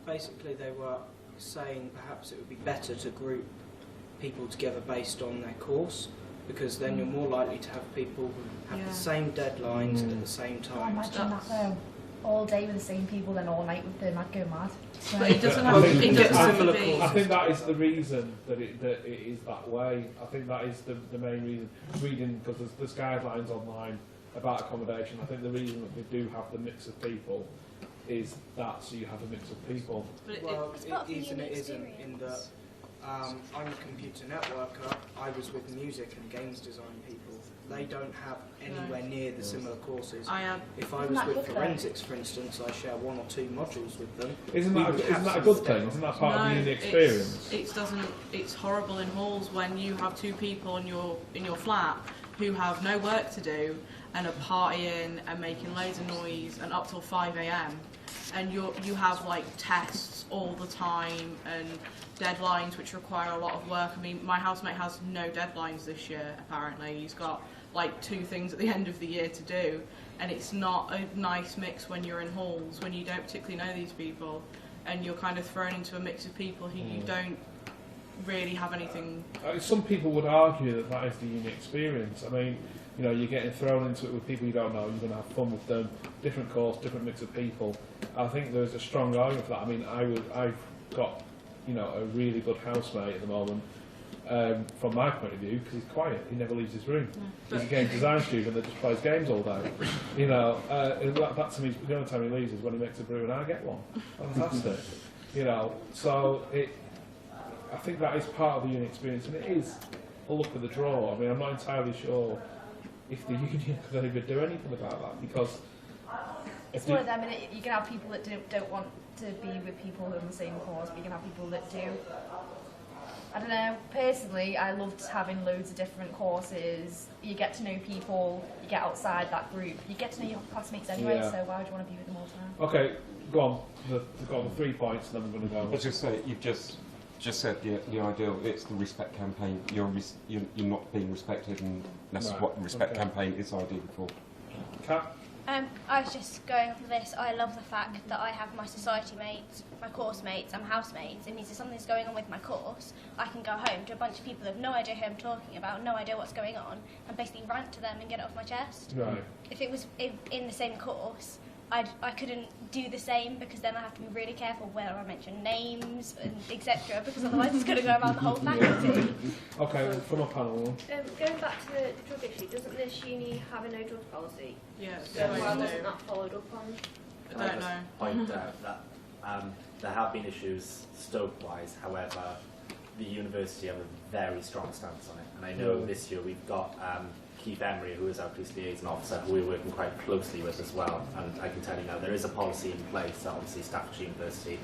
Basically they were saying perhaps it would be better to group people together based on their course, because then you're more likely to have people who have the same deadlines at the same time. Imagine that though. All day with the same people, then all night with them, I'd go mad. But it doesn't have to be. I think that is the reason that it is that way. I think that is the main reason. Reading, because there's guidelines online about accommodation, I think the reason that they do have the mix of people is that, so you have a mix of people. But it is and it isn't, in that I'm a computer networker, I was with music and games design people, they don't have anywhere near the similar courses. If I Isn't was that with good, though? forensics, for instance, I share 1 or 2 modules with them. Isn't We that would isn't have that a some good step thing? up. Isn't that part of the uni it's- experience? It doesn't. It's horrible in halls when you have 2 people in your flat who have no work to do and are partying and making loads of noise and up till 5 a.m. and you have like tests all the time and deadlines which require a lot of work. I mean, my housemate has no deadlines this year. Apparently, he's got like 2 things at the end of the year to do, and it's not a nice mix when you're in halls when you don't particularly know these people and you're kind of thrown into a mix of people who you don't really have anything. Some people would argue that that is the uni experience. I mean, you know, you're getting thrown into it with people you don't know, you're going to have fun with them, different course, different mix of people. I think there's a strong argument for that. I mean, I've got, you know, a really good housemate at the moment, from my point of view, because he's quiet, he never leaves his room. He's a game design student that just plays games all day. You know, that to me, the only time he leaves is when he makes a brew and I get one. Fantastic. You know, so I think that is part of the uni experience, and it is a look at the draw. I mean, I'm not entirely sure if the union could even do anything about that, because It's one of them, and you can have people that don't want to be with people who are in the same cause, but you can have people that do. I don't know, personally, I loved having loads of different courses. You get to know people, you get outside that group, you get to know your classmates anyway, so why would you want to be with them all the time? Okay, go on. We've got the 3 points, and then we're going to go. I was just say, you've just said the ideal. It's the respect campaign. You're not being respected, and that's what the respect campaign is ideal for. Kat? I was just going off of this. I love the fact that I have my society mates, my course mates, and housemates. It means if something's going on with my course, I can go home to a bunch of people who have no idea who I'm talking about, no idea what's going on, and basically rant to them and get it off my chest. Right. If it was in the same course, I couldn't do the same, because then I have to be really careful where I mention names and etc. because otherwise it's going to go around the whole faculty. Okay, from a panel. Going back to the drug issue, doesn't this uni have a no drugs policy? Yeah, So why wasn't that followed up on? I don't know. Point out that there have been issues Stoke-wise, however, the university have a very strong stance on it. And I know this year we've got Keith Emery, who is our police liaison officer, who we're working quite closely with as well. And I can tell you now, there is a policy in place that obviously Staffordshire University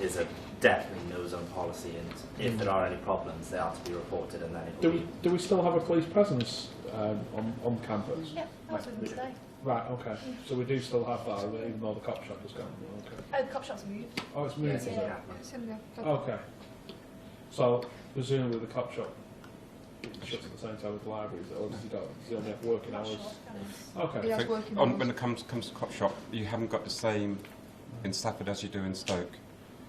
is a definitely no-zone policy, and if there are any problems, they are to be reported, and then it will Do we still have a police presence on campus? Yeah, I was with them today. Right, okay. So we do still have that, even though the cop shop has gone. Okay. Oh, the cop shop's moved. Oh, it's moved, is it? It's in there. Okay. So presumably the cop shop shuts at the same time as the libraries, or does he only have working hours? Okay. He has working When it comes to cop shop, you haven't got the same in Stafford as you do in Stoke,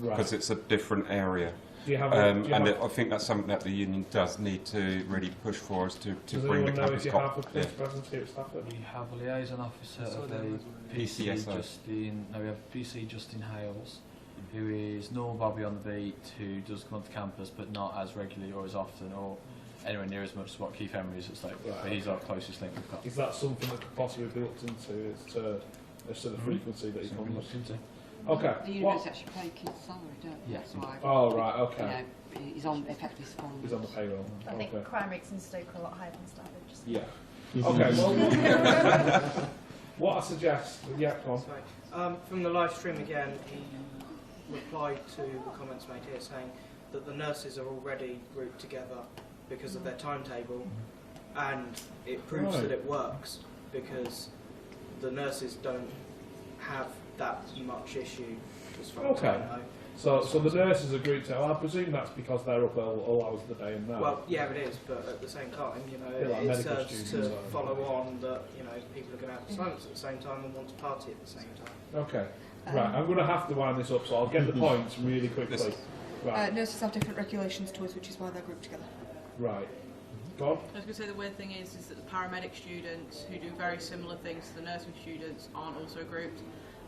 because it's a different area. Do you have I think that's something that the union does need to really push for, us to bring the campus cop. Have a police presence here at Stafford? We have a liaison officer of a PC Justin. No, we have PC Justin Hales, who is normal Bobby on the beat, who does come onto campus, but not as regularly or as often or anywhere near as much as what Keith Emery is. It's like, but he's our closest link we've got. Is that something that could possibly be looked into as to the frequency that he comes? Okay. The university actually pay Keith's salary, don't they? Yeah. That's why. Oh, right, okay. You know, he's on effectively seconded. He's on the payroll. I think crime rates in Stoke are a lot higher than Stafford. Just Yeah. Okay, well, what I suggest, yeah, go on. From the live stream again, he replied to the comments made here saying that the nurses are already grouped together because of their timetable, and it proves that it works because the nurses don't have that much issue as far as I know. So the nurses are grouped out. I presume that's because they're up all hours of the day and night. Well, yeah, it is, but at the same time, you know, like it serves to follow on that, you know, people are going to have silence at the same time and want to party at the same time. Okay. Right, I'm going to have to wind this up, so I'll get the points really quickly. Right. Nurses have different regulations to us, which is why they're grouped together. Right. Go on. I was going to say the weird thing is that the paramedic students who do very similar things to the nursing students aren't also grouped.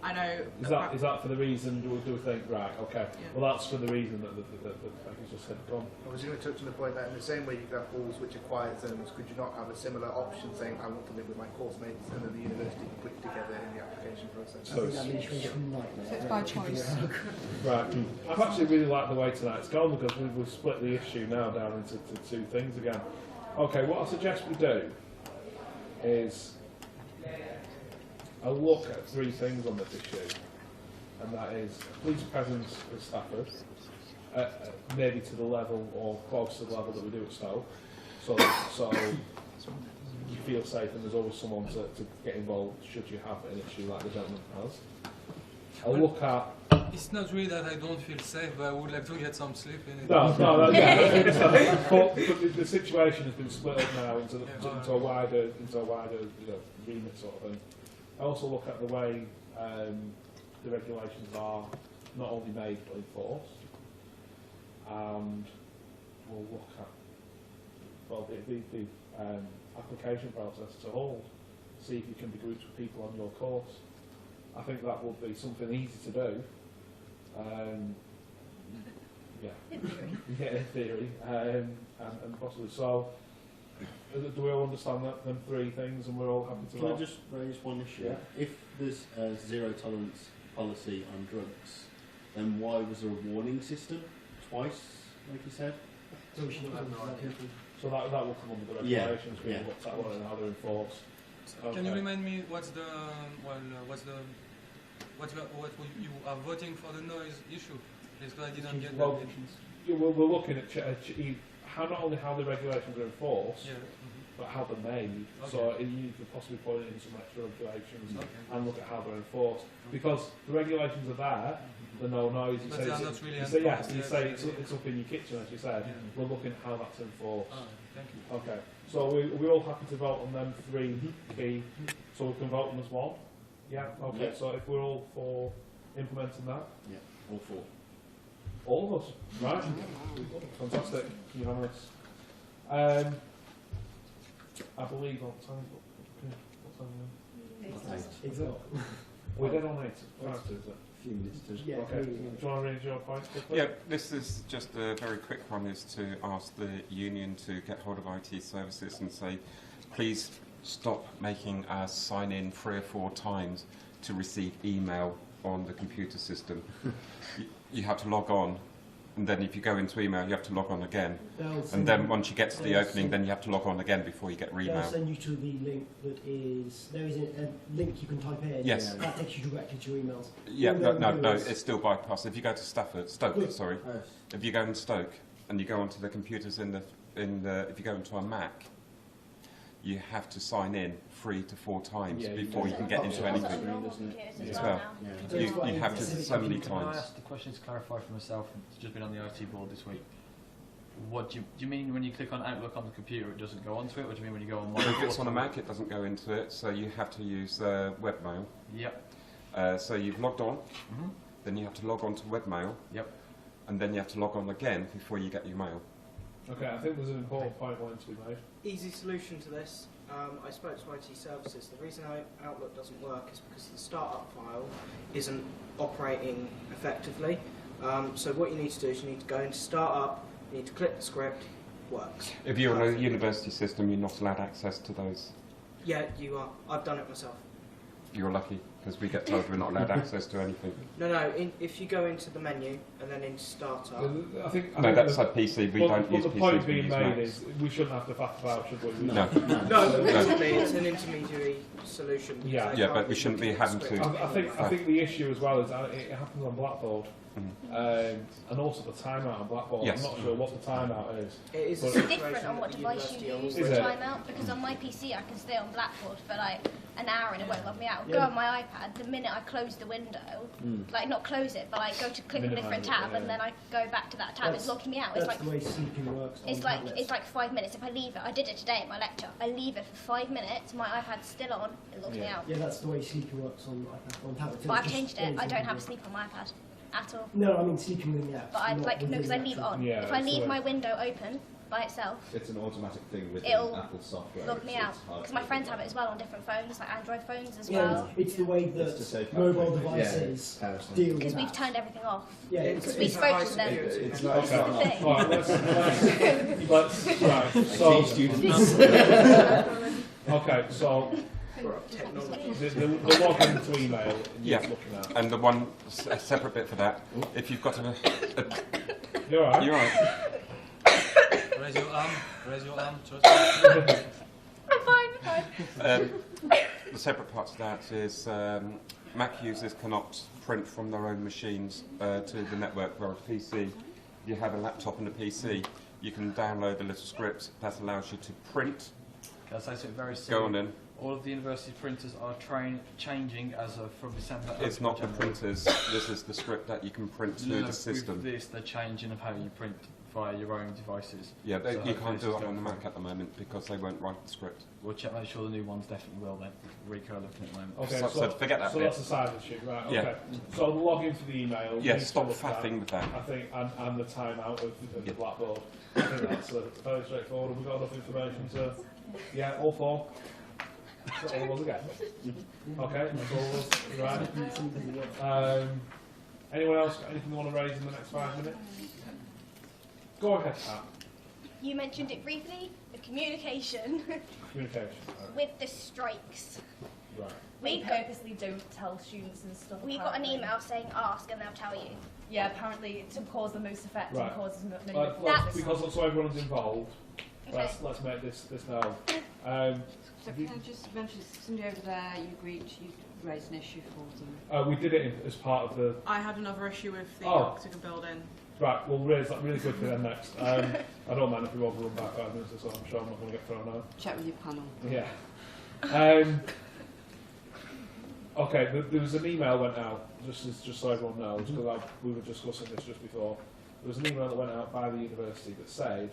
I know. Is that for the reason? Do we think right? Okay. Yeah. Well, that's for the reason that I just said. Go on. I was going to touch on the point that in the same way you could have halls which are quiet zones, could you not have a similar option saying I want to live with my course mates, and then the university can put it together in the application process? So it's by choice. Right. I've actually really liked the way tonight's gone because we've split the issue now down into two things again. Okay. What I suggest we do is a look at three things on this issue, and that is police presence at Stafford, maybe to the level or close to the level that we do at Stoke, so you feel safe and there's always someone to get involved should you have an issue like the gentleman has. A look at... It's not really that I don't feel safe, but I would like to get some sleep in it. No, yeah, but the situation has been split up now into a wider remit sort of thing. I also look at the way the regulations are not only made but enforced, and we'll look at the application process to hold, see if you can be grouped with people on your course. I think that would be something easy to do. In theory, and possibly so. Do we all understand that them three things, and we're all happy to? Can I just raise one issue? Yeah. If there's a zero tolerance policy on drugs, then why was there a warning system twice, like you said? So that will come under the regulations. We looked at and how they're enforced. Okay. Can you remind me what you are voting for the noise issue? Because I didn't get that. We're looking at not only how the regulations are enforced, but how they're made. Okay. So you could possibly put in some extra regulations and look at how they're enforced. Because the regulations are there, the no noise. You say it's up in your kitchen, as you said. We're looking at how that's enforced. Thank you. Okay. So we're all happy to vote on them three key. So we can vote them as one. Yeah. Okay. So if we're all for implementing that. Yeah. All for. All of us, right? Fantastic, unanimous. I believe on time. What time are we? We're dead on 8. Is it? A few minutes to. Yeah. Okay. Do you want to raise your point? Yeah, this is just a very quick one. Is to ask the union to get hold of IT services and say, please stop making us sign in 3 or 4 times to receive email on the computer system. You have to log on, and then if you go into email, you have to log on again. And then once you get to the opening, then you have to log on again before you get re-email. They'll send you to the link that is, there is a link you can type in. Yes. That takes you directly to your emails. Yeah, no, it's still bypassed. If you go to Stoke, if you go in Stoke and you go onto the computers if you go into a Mac, you have to sign in 3 to 4 times before you can get into anything as well. You have to so many times. Can I ask the question to clarify for myself? It's just been on the IT board this week. What do you mean when you click on Outlook on the computer it doesn't go onto it? What do you mean when you go on? If it's on a Mac, it doesn't go into it, so you have to use webmail. Yep. So you've logged on, then you have to log on to webmail. Yep. And then you have to log on again before you get your mail. Okay, I think there's an important point wanting to be made. Easy solution to this. I spoke to IT services. The reason Outlook doesn't work is because the startup file isn't operating effectively. So what you need to do is you need to go into startup, you need to click the script, works. If you're on a university system, you're not allowed access to those. Yeah, you are. I've done it myself. You're lucky, because we get told we're not allowed access to anything. No, if you go into the menu and then into startup... I think that's like PC, we don't use PCs. The point being made is we shouldn't have to faff about, should we? No. Basically it's an intermediary solution. Yeah, but we shouldn't be having to... I think the issue as well is that it happens on Blackboard. And also the timeout on Blackboard. Yes. I'm not sure what the timeout is. It's different on what device you use the timeout, because on my PC I can stay on Blackboard for like an hour and it won't log me out. Go on my iPad, the minute I close the window, like not close it, but like go to click on a different tab and then I go back to that tab, it's logged me out. It's like the way sleeping works. It's like 5 minutes. If I leave it, I did it today at my lecture. I leave it for 5 minutes, my iPad's still on, it logs me out. Yeah, that's the way sleeping works on tablets. But I've changed it. I don't have sleep on my iPad at all. No, I mean sleeping within the app. But I because I leave it on. If I leave my window open by itself, it's an automatic thing with it'll Apple software. Log me out because my friends have it as well on different phones, like Android phones as well. well. It's the way that mobile devices deal with because we've turned everything off. Yeah, because we spoke to them. It's not. Okay, so the login to email. And the one separate bit for that. If you've got a you're alright. You're alright. Raise your arm. Raise your arm. I'm fine. The separate part to that is Mac users cannot print from their own machines to the network, whereas PC, you have a laptop and a PC, you can download a little script that allows you to print. Can I say something very simple? Go on then. All of the university printers are changing as of from December. It's not the printers, this is the script that you can print to the system. With this, they're changing of how you print via your own devices. Yeah, So you can't do it on the going Mac at the moment because they won't write the script. We'll check, make sure the new ones definitely will then. Rico looking at the moment. Okay, So forget that so bit. that's a side issue, right? Okay. Yeah. So the login for the email. Yeah, need to stop look at faffing with that. I think, and the timeout of the Blackboard. I think that's very straightforward. Have we got enough information to? Yeah, all four. That's all of us again. Okay, that's all of us. Right. Anyone else got anything they want to raise in the next 5 minutes? Go ahead, Pat. You mentioned it briefly, the communication Communication. with the strikes. Right. We purposely don't tell students and stuff. We got an email saying ask and they'll tell you. Yeah, apparently to cause the most effect Right. and cause as many Because so everyone's involved, let's make this known. So can I just mention, somebody over there, you agreed you raised an issue for them? We did it as part of the. I had another issue with the Oh. Arctica building. Right, we'll raise that really quickly then next. I don't mind if we overrun by 5 minutes or so, I'm sure I'm not going to get thrown out. Check with your panel. Yeah. Okay, there was an email went out, just so everyone knows, because we were discussing this just before. There was an email that went out by the university that said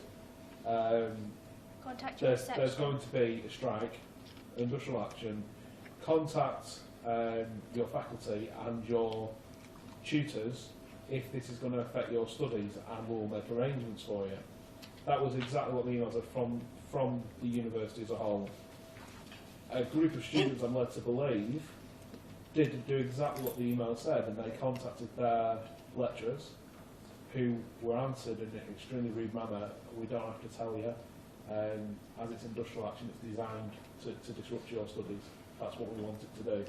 Contact your reception. there's going to be a strike, industrial action. Contact your faculty and your tutors if this is going to affect your studies, and we'll make arrangements for you. That was exactly what the emails are from the university as a whole. A group of students, I'm led to believe, did do exactly what the email said, and they contacted their lecturers, who were answered in an extremely rude manner. We don't have to tell you, as it's industrial action, it's designed to disrupt your studies. That's what we wanted to do.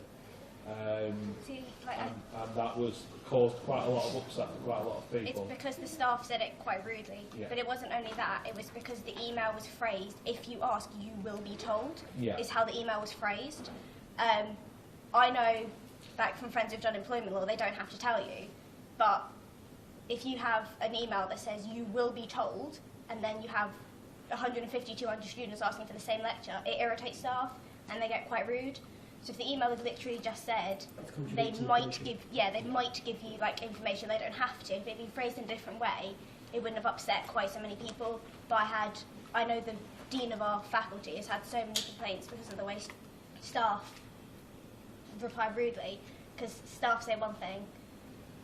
See, and that was caused quite a lot of upset for quite a lot of people. It's because the staff said it quite rudely, Yeah. but it wasn't only that, it was because the email was phrased, if you ask, you will be told, Yeah. is how the email was phrased. I know, like from friends who've done employment law, they don't have to tell you, but if you have an email that says you will be told, and then you have 150, 200 students asking for the same lecture, it irritates staff, and they get quite rude. So if the email had literally just said, they might give you like information, they don't have to. If it'd been phrased in a different way, it wouldn't have upset quite so many people. But I know the dean of our faculty has had so many complaints because of the way staff reply rudely, because staff say one thing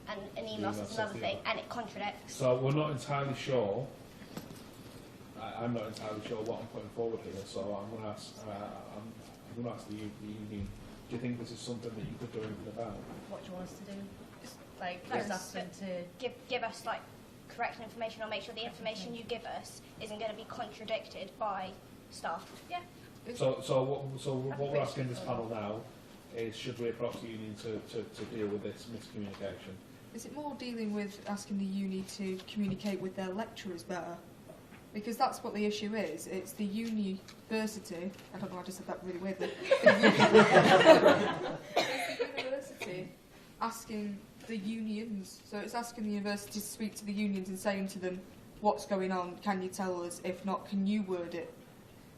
and an email says another thing, and it contradicts. So we're not entirely sure. I'm not entirely sure what I'm putting forward here. So I'm going to ask. I'm going to ask the union. Do you think this is something that you could do anything about? What do you want us to do? Just like Yes. just ask them to give us like correct information, or make sure the information you give us isn't going to be contradicted by staff. Yeah. So what we're asking this panel now is, should we approach the union to deal with this miscommunication? Is it more dealing with asking the uni to communicate with their lecturers better? Because that's what the issue is. It's the university. I don't know, I just said that really weirdly. It's the university asking the unions. So it's asking the university to speak to the unions and saying to them, what's going on? Can you tell us? If not, can you word it?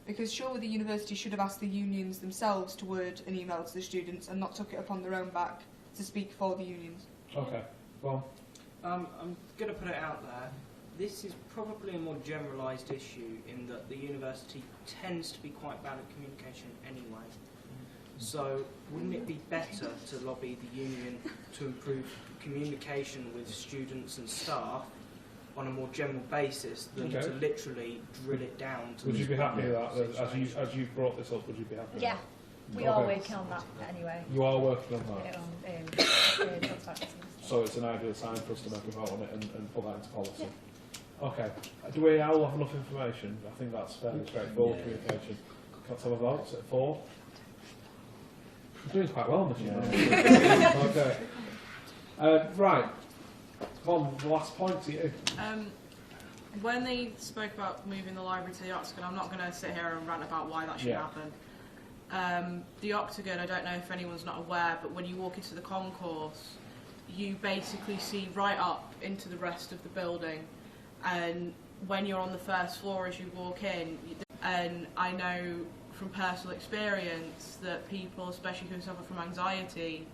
Because surely the university should have asked the unions themselves to word an email to the students and not took it upon their own back to speak for the unions. Okay, well. I'm going to put it out there. This is probably a more generalised issue in that the university tends to be quite bad at communication anyway. So wouldn't it be better to lobby the union to improve communication with students and staff on a more general basis than to literally drill it down to... Would you be happy with that? As you brought this up, would you be happy with that? we are working on that anyway. You are working on that? So it's an ideal time for us to make a vote on it and put that into policy. Okay. Do we all have enough information? I think that's fairly straightforward communication. Let's have a vote. Is it 4? You're doing quite well, Michelle. Okay. Right. Come on, the last point to you. When they spoke about moving the library to the Arctic, and I'm not going to sit here and rant about why that should happen, The Octagon, I don't know if anyone's not aware, but when you walk into the concourse, you basically see right up into the rest of the building, and when you're on the first floor as you walk in, and I know from personal experience that people, especially who suffer from anxiety,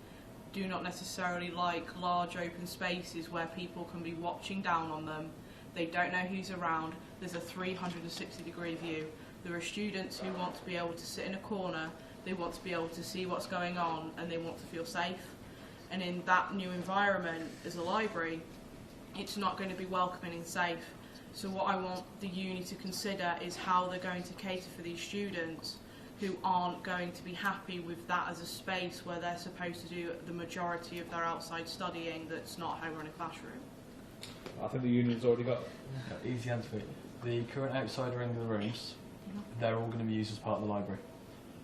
do not necessarily like large open spaces where people can be watching down on them. They don't know who's around. There's a 360-degree view. There are students who want to be able to sit in a corner, they want to be able to see what's going on, and they want to feel safe. And in that new environment as a library, it's not going to be welcoming and safe. So what I want the uni to consider is how they're going to cater for these students who aren't going to be happy with that as a space where they're supposed to do the majority of their outside studying that's not home or in a classroom. I think the union's already got... Easy answer. The current outsider end of the rooms, they're all going to be used as part of the library.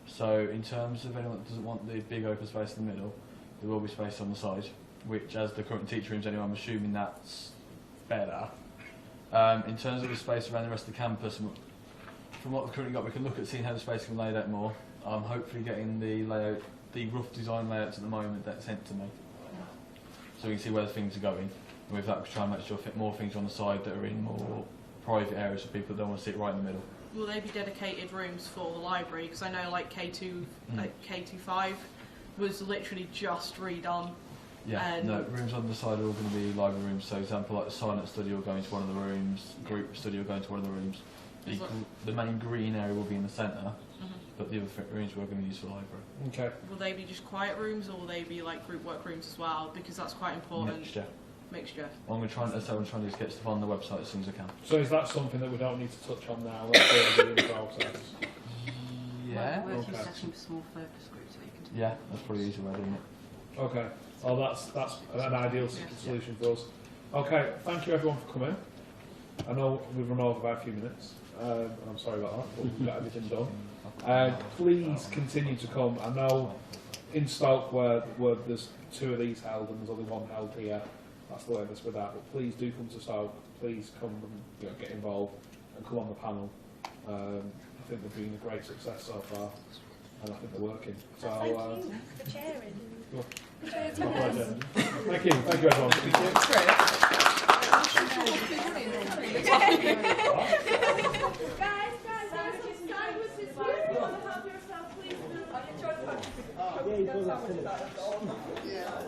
So in terms of anyone that doesn't want the big open space in the middle, there will be space on the side, which as the current teacher rooms anyway, I'm assuming that's better. In terms of the space around the rest of the campus, from what we've currently got, we can look at seeing how the space can be laid out more. I'm hopefully getting the layout, the rough design layouts at the moment that's sent to me, so we can see where the things are going. And with that, we can try and make sure fit more things on the side that are in more private areas for people that don't want to sit right in the middle. Will they be dedicated rooms for the library? Because I know like K2, like K25 was literally just redone. Yeah, no, rooms on the side are all going to be library rooms. So, example, like the silent study will go into one of the rooms, group study will go into one of the rooms. The main green area will be in the centre, but the other rooms we're going to use for the library. Okay. Will they be just quiet rooms, or will they be like group work rooms as well? Because that's quite important. Mixture. I'm going to try and just get stuff on the website as soon as I can. So is that something that we don't need to touch on now? Let's go in the process. Yeah. Working session for small focus groups that you can do. Yeah, that's probably the easier way, isn't it? Okay. Well, that's an ideal solution for us. Okay. Thank you everyone for coming. I know we've run over by a few minutes. I'm sorry about that, but we've got everything done. Please continue to come. I know in Stoke where there's 2 of these held and there's only 1 held here. That's the way this with that. But please do come to Stoke. Please come and get involved and come on the panel. I think they've been a great success so far, and I think they're working. So thank you for chairing. Thank you everyone. Yeah,